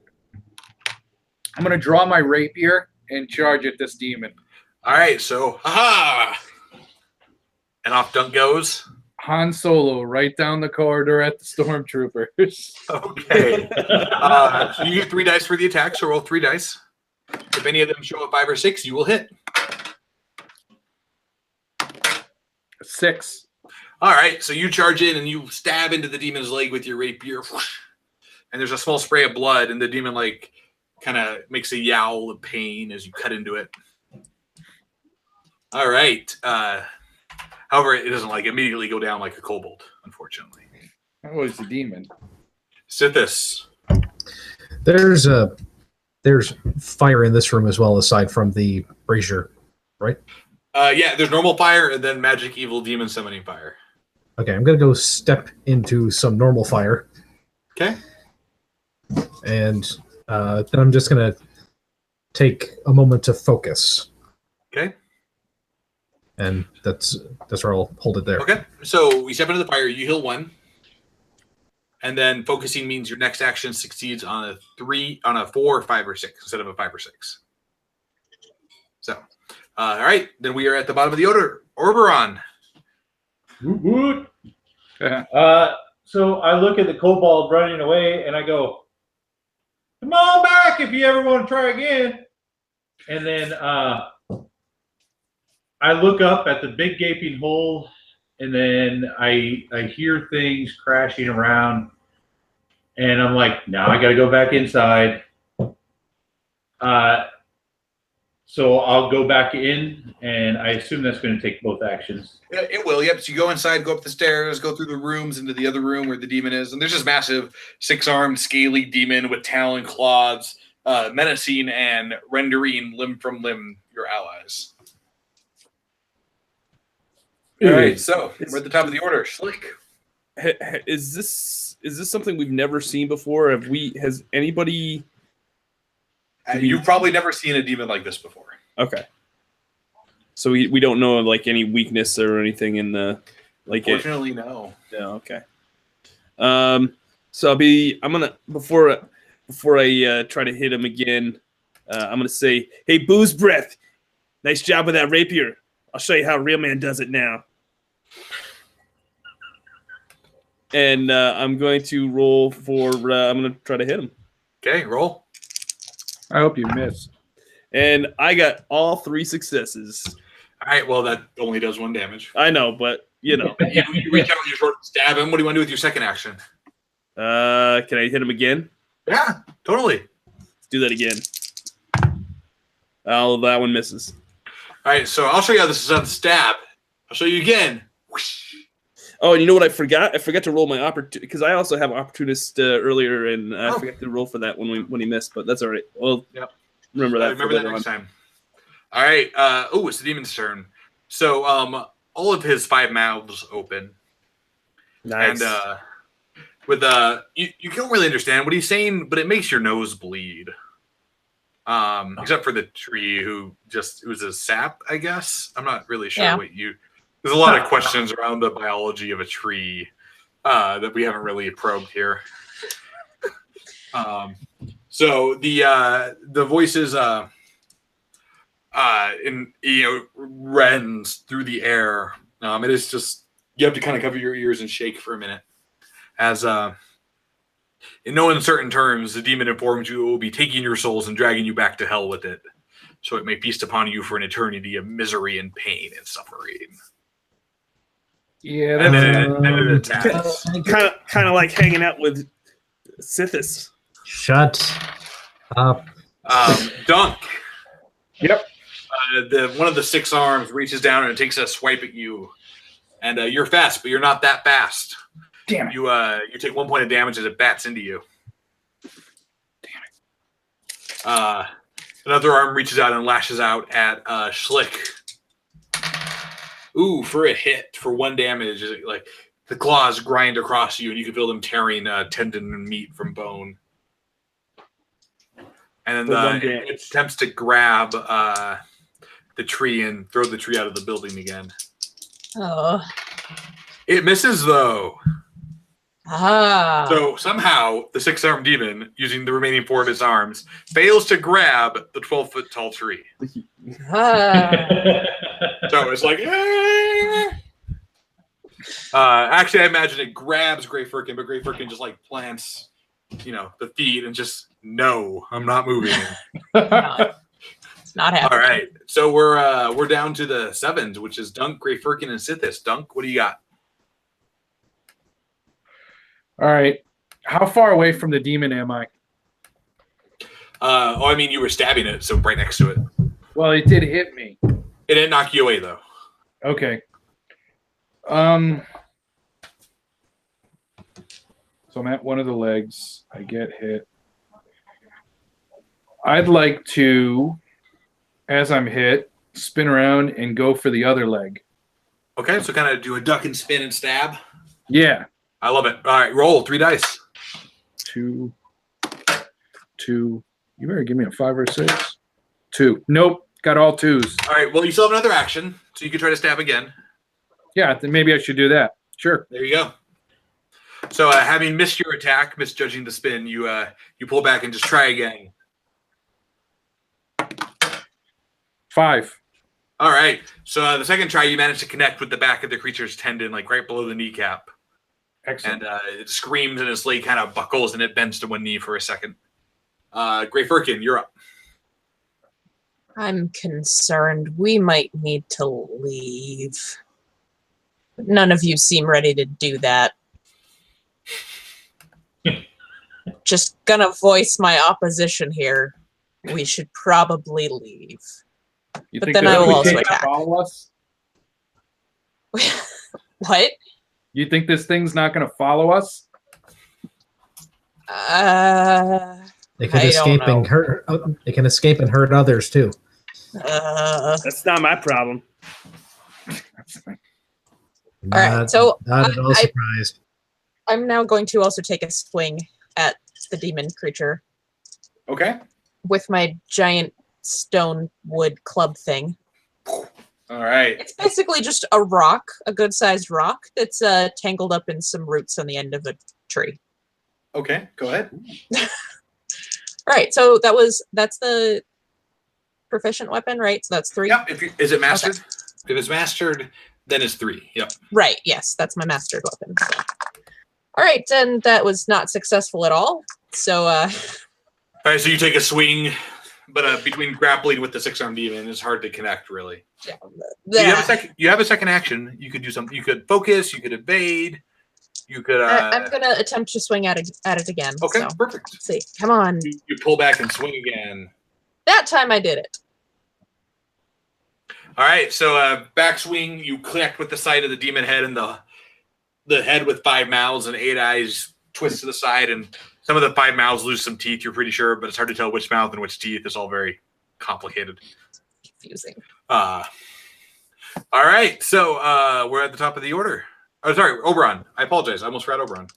I'm going to draw my rapier and charge at this demon. All right, so, haha! And off Dunk goes. Han Solo right down the corridor at the stormtroopers. Okay. So you get 3 dice for the attack, so roll 3 dice. If any of them show a 5 or 6, you will hit. 6. All right, so you charge in and you stab into the demon's leg with your rapier, and there's a small spray of blood, and the demon like kind of makes a yowl of pain as you cut into it. All right. However, it doesn't like immediately go down like a kobold, unfortunately. That was the demon. Sithis. There's fire in this room as well, aside from the brazier, right? Yeah, there's normal fire and then magic, evil, demon, summoning fire. Okay, I'm gonna go step into some normal fire, Okay. and then I'm just gonna take a moment to focus, Okay. and that's where I'll hold it there. Okay. So we step into the fire. You heal 1, and then focusing means your next action succeeds on a 4, 5, or 6 instead of a 5 or 6. So, all right. Then we are at the bottom of the Oberon. Woot woot. So I look at the kobold running away, and I go, "Come on back if you ever want to try again." And then I look up at the big gaping hole, and then I hear things crashing around, and I'm like, "Now I got to go back inside." So I'll go back in, and I assume that's going to take both actions. Yeah, it will. Yep. So you go inside, go up the stairs, go through the rooms into the other room where the demon is, and there's this massive 6-armed, scaly demon with talon claws, menacing and rendering limb from limb your allies. All right. So we're at the top of the order. Schlick. Is this something we've never seen before? Has anybody? You've probably never seen a demon like this before. Okay. So we don't know like any weakness or anything in the like. Unfortunately, no. No. Okay. So I'm gonna before I try to hit him again, I'm gonna say, "Hey, Booze Breath, nice job with that rapier. I'll show you how a real man does it now." And I'm going to roll for. I'm gonna try to hit him. Okay, roll. I hope you miss. And I got all 3 successes. All right, well, that only does 1 damage. I know, but you know. You reach out with your sword and stab him. What do you want to do with your second action? Can I hit him again? Yeah, totally. Let's do that again. Oh, that one misses. All right, so I'll show you how this is on stab. I'll show you again. Whoosh. Oh, and you know what I forgot? I forgot to roll my opportunity because I also have opportunist earlier, and I forgot to roll for that when he missed. But that's all right. Well, yep. Remember that. Remember that next time. All right. It's the demon's turn. So all of his 5 mouths open. Nice. And with you don't really understand what he's saying, but it makes your nose bleed. Except for the tree it was a sap, I guess. I'm not really sure what you. There's a lot of questions around the biology of a tree that we haven't really probed here. So the voices rends through the air. It is just you have to kind of cover your ears and shake for a minute. As in no uncertain terms, the demon informs you it will be taking your souls and dragging you back to hell with it, so it may feast upon you for an eternity of misery and pain and suffering. Yeah, and then it attacks. Kind of like hanging out with Sithis. Shut up. Dunk. Yep. One of the 6 arms reaches down and takes a swipe at you, and you're fast, but you're not that fast. Damn it. You take 1 point of damage as it bats into you. Damn it. Another arm reaches out and lashes out at Schlick. Ooh, for a hit, for 1 damage, like the claws grind across you, and you can feel them tearing tendon and meat from bone. And then it attempts to grab the tree and throw the tree out of the building again. Oh. It misses, though. Ah. So somehow the 6-armed demon, using the remaining 4 of his arms, fails to grab the 12-foot tall tree. Ah. So it's like, actually, I imagine it grabs Grey Firkin, but Grey Firkin just like plants, the feet and just, no, I'm not moving. It's not happening. All right, so we're down to the 7s, which is Dunk, Grey Firkin, and Sithis. Dunk, what do you got? All right. How far away from the demon am I? I mean, you were stabbing it, so right next to it. Well, it did hit me. It didn't knock you away, though. Okay. So I'm at one of the legs. I get hit. I'd like to, as I'm hit, spin around and go for the other leg. Okay, so kind of do a duck and spin and stab. Yeah. I love it. All right, roll 3 dice. 2. You better give me a 5 or 6. 2. Nope. Got all 2s. All right, well, you still have another action, so you can try to stab again. Yeah, then maybe I should do that. Sure. There you go. So having missed your attack, misjudging the spin, you pull back and just try again. 5. All right. So the second try, you manage to connect with the back of the creature's tendon, like right below the kneecap. Excellent. And it screams and its leg kind of buckles and it bends to one knee for a second. Gray Firkin, you're up. I'm concerned we might need to leave. None of you seem ready to do that. Just gonna voice my opposition here. We should probably leave. You But think then that I will we also can't attack. follow us? What? You think this thing's not going to follow us? They can I escape don't know. and hurt. They can escape and hurt others too. That's not my problem. All right, so not at all surprised. I'm now going to also take a swing at the demon creature Okay. with my giant stone wood club thing. All right. It's basically just a rock, a good-sized rock that's tangled up in some roots on the end of a tree. Okay, go ahead. All right, so that's the proficient weapon, right? So that's 3. Yep. Is it mastered? If it's mastered, then it's 3. Yep. Right, yes, that's my mastered weapon. So. All right, and that was not successful at all. So, All right, so you take a swing, but between grappling with the 6-armed demon, it's hard to connect, really. yeah, You have a second action. You could do something. You could focus. You could evade. You could. I'm gonna attempt to swing at it again. Okay, so. perfect. Let's see, come on. You pull back and swing again. That time I did it. All right, so backswing. You connect with the side of the demon head, and the head with 5 mouths and 8 eyes twists to the side, and some of the 5 mouths lose some teeth. You're pretty sure, but it's hard to tell which mouth and which teeth. It's all very complicated. Confusing. All right, so we're at the top of the order. Oh, sorry, Oberon. I apologize. I almost forgot Oberon.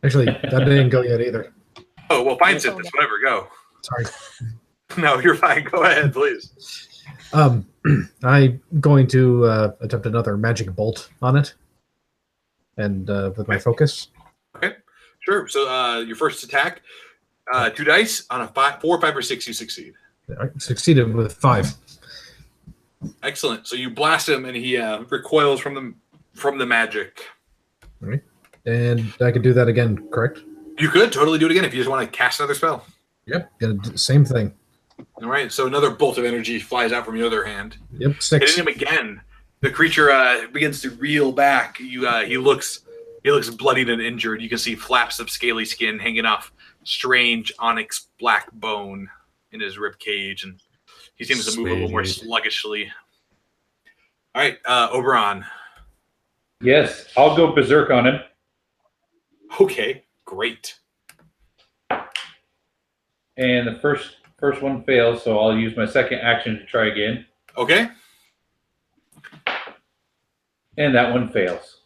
Actually, that didn't go yet either. Oh, well, fine, sit this. Whatever, go. Sorry. No, you're fine. Go ahead, please. I'm going to attempt another magic bolt on it, and with my focus. Okay, sure. So your first attack, 2 dice on a 4, 5, or 6. You succeed. I succeeded with 5. Excellent. So you blast him, and he recoils from the magic. All right, and I can do that again, correct? You could totally do it again if you just want to cast another spell. Yep. Gonna do the same thing. All right. So another bolt of energy flies out from your other hand. Yep. 6. Hitting him again. The creature begins to reel back. He looks bloodied and injured. You can see flaps of scaly skin hanging off strange onyx black bone in his rib cage, and he seems to move a little more sluggishly. All right, Oberon. Yes, I'll go berserk on him. Okay, great. And the first one fails, so I'll use my second action to try again. Okay. And that one fails.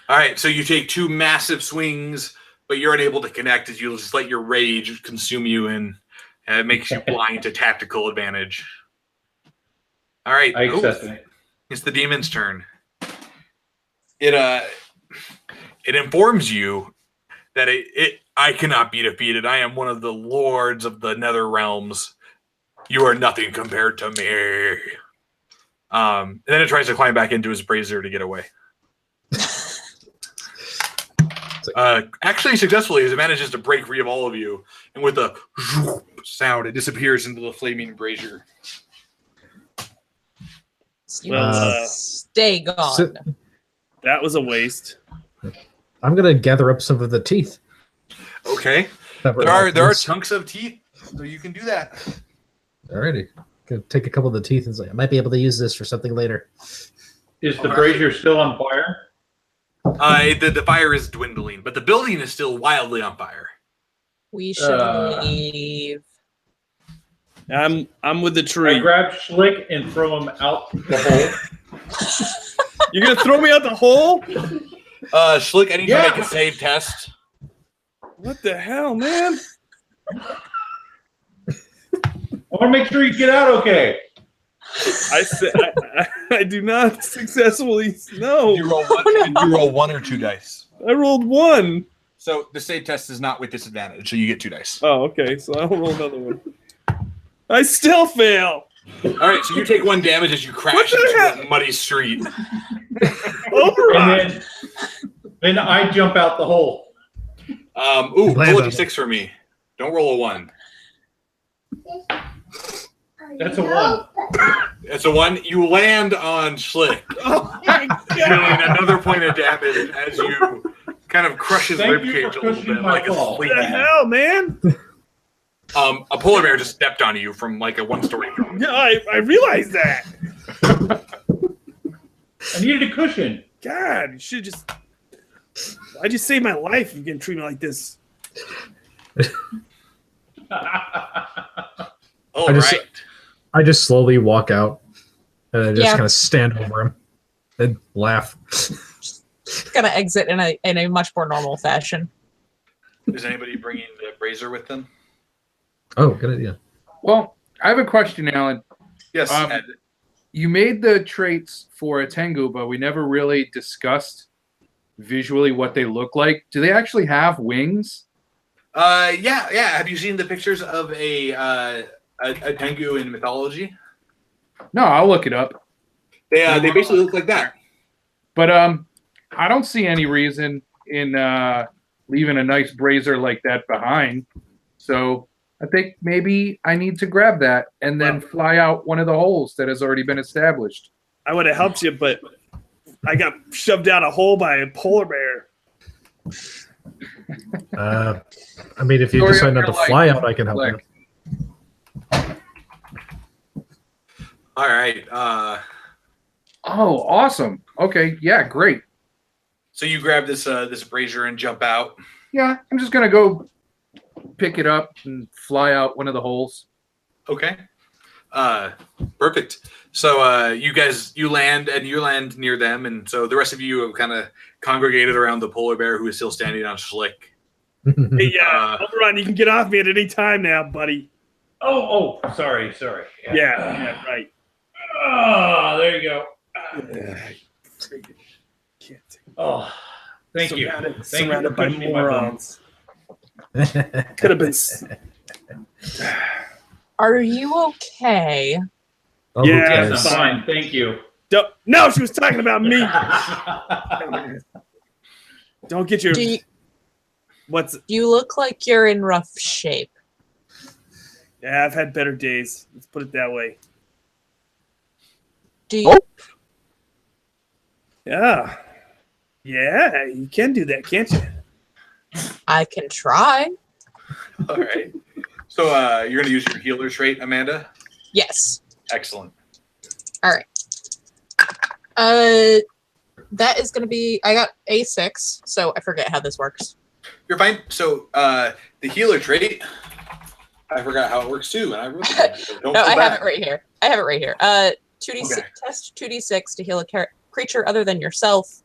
All right, so you take 2 massive swings, but you're unable to connect as you just let your rage consume you, and it makes you blind to tactical advantage. All right. I accept it. It's the demon's turn. It informs you that I cannot be defeated. I am one of the lords of the nether realms. You are nothing compared to me. And then it tries to climb back into his brazier to get away. Actually, successfully, as it manages to break free of all of you, and with a sound, it disappears into the flaming brazier. Well, Stay gone. that was a waste. I'm gonna gather up some of the teeth. Okay. That were There are loose. chunks of teeth, so you can do that. Alrighty. Gonna take a couple of the teeth and say I might be able to use this for something later. Is the brazier still on fire? The fire is dwindling, but the building is still wildly on fire. We should leave. I'm with the I tree. grab Schlick and throw him out the hole. You're gonna throw me out the hole? Schlick, I need you to Yeah. make a save test. What the hell, man? I want to make sure you get out okay. I said I do not successfully. No, You roll one. You roll 1 or 2 dice. I rolled 1. So the save test is not with disadvantage, so you get 2 dice. Oh, okay. So I'll roll another one. I still fail. All right, so you take 1 damage as you crash What the into hell? a muddy street. Override. And then I jump out the hole. Roll a Land on d6 for me. Don't roll a 1. That's a 1. It's a 1. You land on Schlick, Oh my dealing god! another point of damage as you kind of crush his Thank you ribcage for a little cushioning bit, my like a fall. What the sleepy. hell, man? A polar bear just stepped on you from like a 1-story building. Yeah, I realized that. I needed a cushion. God, you should just. Why'd you save my life? If you're gonna treat me like this. All I just- right. I just slowly walk out and I just Yeah. kind of stand over him and laugh. Gonna exit in a much more normal fashion. Is anybody bringing the brazier with them? Oh, good idea. Well, I have a question, Alan. Yes. Ed. You made the traits for a Tengu, but we never really discussed visually what they look like. Do they actually have wings? Yeah. Have you seen the pictures of a Tengu in mythology? No, I'll look it up. They basically look like that. But I don't see any reason in leaving a nice brazier like that behind. So I think maybe I need to grab that and then fly out one of the holes that has already been established. I would have helped you, but I got shoved down a hole by a polar bear. I mean, if you Story of decide not your to life, fly out, I can help Flick. you. All right. Oh, awesome. Okay, yeah, great. So you grab this brazier and jump out. Yeah, I'm just gonna go pick it up and fly out one of the holes. Okay. Perfect. So you land near them, and so the rest of you have kind of congregated around the polar bear who is still standing on Schlick. Hey, Oberon, you can get off me at any time now, buddy. Oh, sorry. Yeah, right. Oh, there you go. Can't take Oh, thank you. surrounded, Thank you surrounded for by cushioning my bum. morons. Could have been. Are you okay? Oh, Yeah, Yes, yes. I'm fine. Thank you. No, she was talking about me. Don't get your. Do What's? you look like you're in rough shape? Yeah, I've had better days. Let's put it that way. Do you, Yeah, you can do that, can't you? I can try. All right. So you're going to use your healer trait, Amanda? Yes. Excellent. That is going to be. I got A6, so I forget how this works. You're fine. So the healer trait, I forgot how it works too, and I wrote it down, so don't No, feel I bad. have it right here. 2d6 Okay. test 2d6 to heal a creature other than yourself.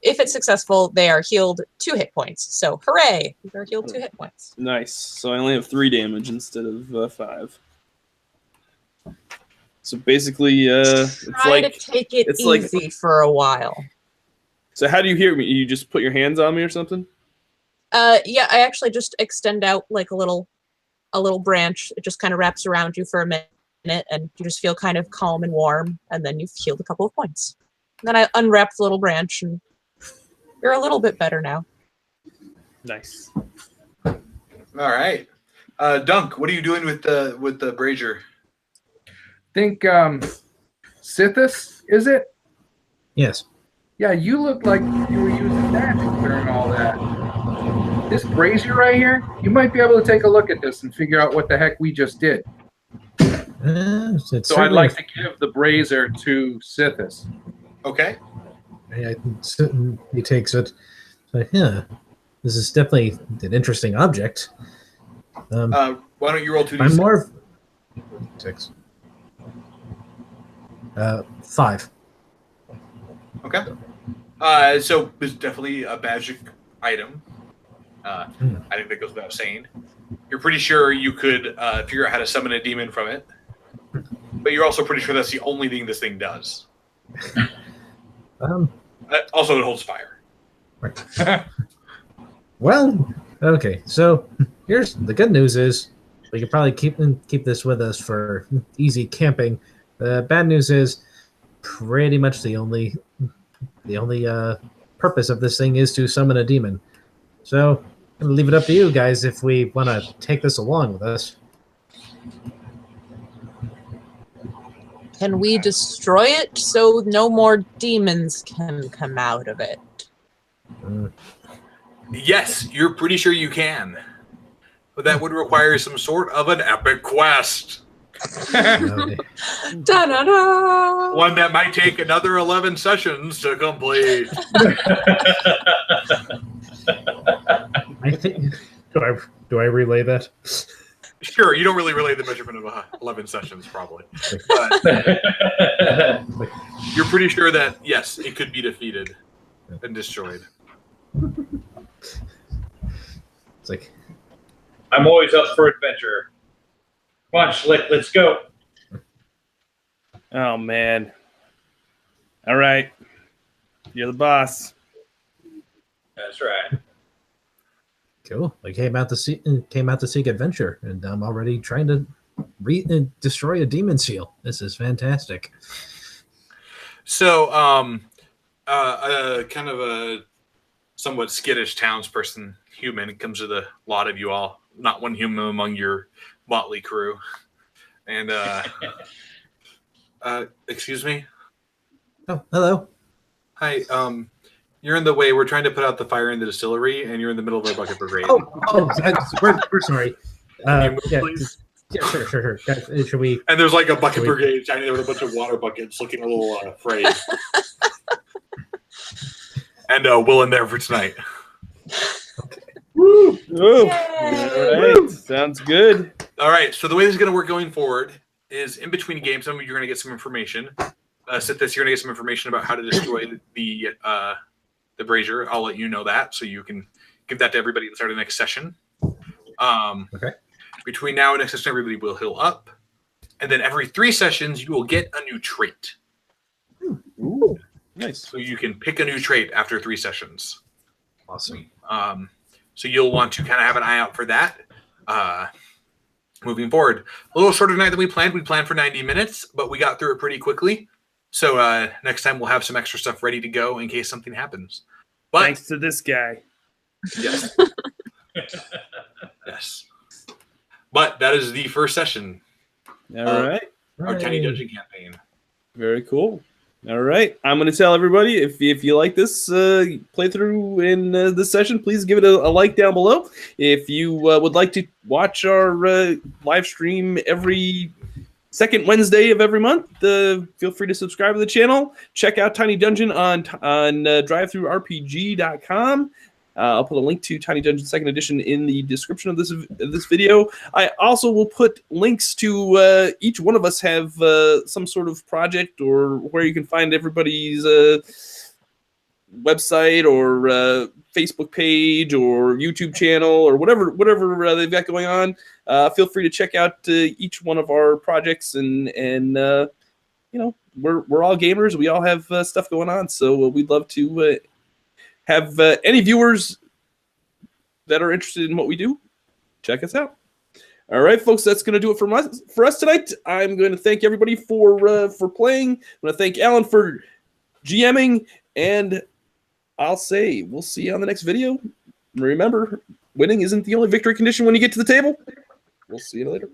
If it's successful, they are healed 2 hit points. So hooray! They're healed 2 hit points. Nice. So I only have 3 damage instead of 5. So basically, it's Try like. to take it it's like- easy for a while. So how do you hear me? You just put your hands on me or something? Yeah, I actually just extend out like a little branch. It just kind of wraps around you for a minute, and you just feel kind of calm and warm, and then you've healed a couple of points. And then I unwrap the little branch, and you're a little bit better now. Nice. All right. Dunk, what are you doing with the brazier? Think Sithis, is it? Yes. Yeah, you look like you were using magic during all that. This brazier right here, you might be able to take a look at this and figure out what the heck we just did. It's So I'd certainly- like to give the brazier to Sithis. Okay. Yeah, he takes it. So, yeah, this is definitely an interesting object. Why don't you roll 2d6? I'm more of 6. 5. Okay. So there's definitely a magic item. I think that goes without saying. You're pretty sure you could figure out how to summon a demon from it, but you're also pretty sure that's the only thing this thing does. Also, it holds fire. Right. Well, okay. So here's the good news: is we could probably keep this with us for easy camping. The bad news is pretty much the only purpose of this thing is to summon a demon. So I'm gonna leave it up to you guys if we want to take this along with us. Can we destroy it so no more demons can come out of it? Yes, you're pretty sure you can. But that would require some sort of an epic quest. Da-da-da! One that might take another 11 sessions to complete. I think. Do I relay that? Sure, you don't really relay the measurement of 11 sessions, probably. But you're pretty sure that, yes, it could be defeated and destroyed. It's like, I'm always up for adventure. Come on, Schlick, let's go. Oh man. All right. You're the boss. That's right. cool. I came out to seek adventure, and I'm already trying to destroy a demon seal. This is fantastic. So, kind of a somewhat skittish townsperson, human, comes to the lot of you all. Not one human among your motley crew. And, excuse me? Oh, hello. Hi, you're in the way. We're trying to put out the fire in the distillery, and you're in the middle of our bucket brigade. We're sorry. Can you move, please? Yeah, sure. Guys, should we? And there's like a bucket brigade standing there with a bunch of water buckets, looking a little afraid. And Will in there for tonight. Okay. Woo! All right. Sounds good. All right. So the way this is going to work going forward is in between games, some of you are going to get some information. Sithis, you're going to get some information about how to destroy the brazier. I'll let you know that, so you can give that to everybody at the start of the next session. Okay. Between now and next session, everybody will heal up. And then every 3 sessions, you will get a new trait. Ooh, nice. So you can pick a new trait after 3 sessions. Awesome. So you'll want to kind of have an eye out for that. Moving forward. A little shorter night than we planned. We planned for 90 minutes, but we got through it pretty quickly. So next time we'll have some extra stuff ready to go in case something happens. But thanks to this guy. Yes. Yes. But that is the first session. All right. Our Tiny Dungeon campaign. Very cool. All right. I'm going to tell everybody, if you like this playthrough in this session, please give it a like down below. If you would like to watch our live stream every second Wednesday of every month, feel free to subscribe to the channel. Check out Tiny Dungeon on drivethrurpg.com. I'll put a link to Tiny Dungeon 2nd Edition in the description of this video. I also will put links to each one of us have some sort of project or where you can find everybody's website or Facebook page or YouTube channel or whatever they've got going on. Feel free to check out each one of our projects and you know, we're all gamers. We all have stuff going on, so we'd love to have any viewers that are interested in what we do, check us out. All right, folks, that's going to do it for us tonight. I'm going to thank everybody for playing. I'm going to thank Alan for GMing, and I'll say we'll see you on the next video. Remember, winning isn't the only victory condition when you get to the table. We'll see you later.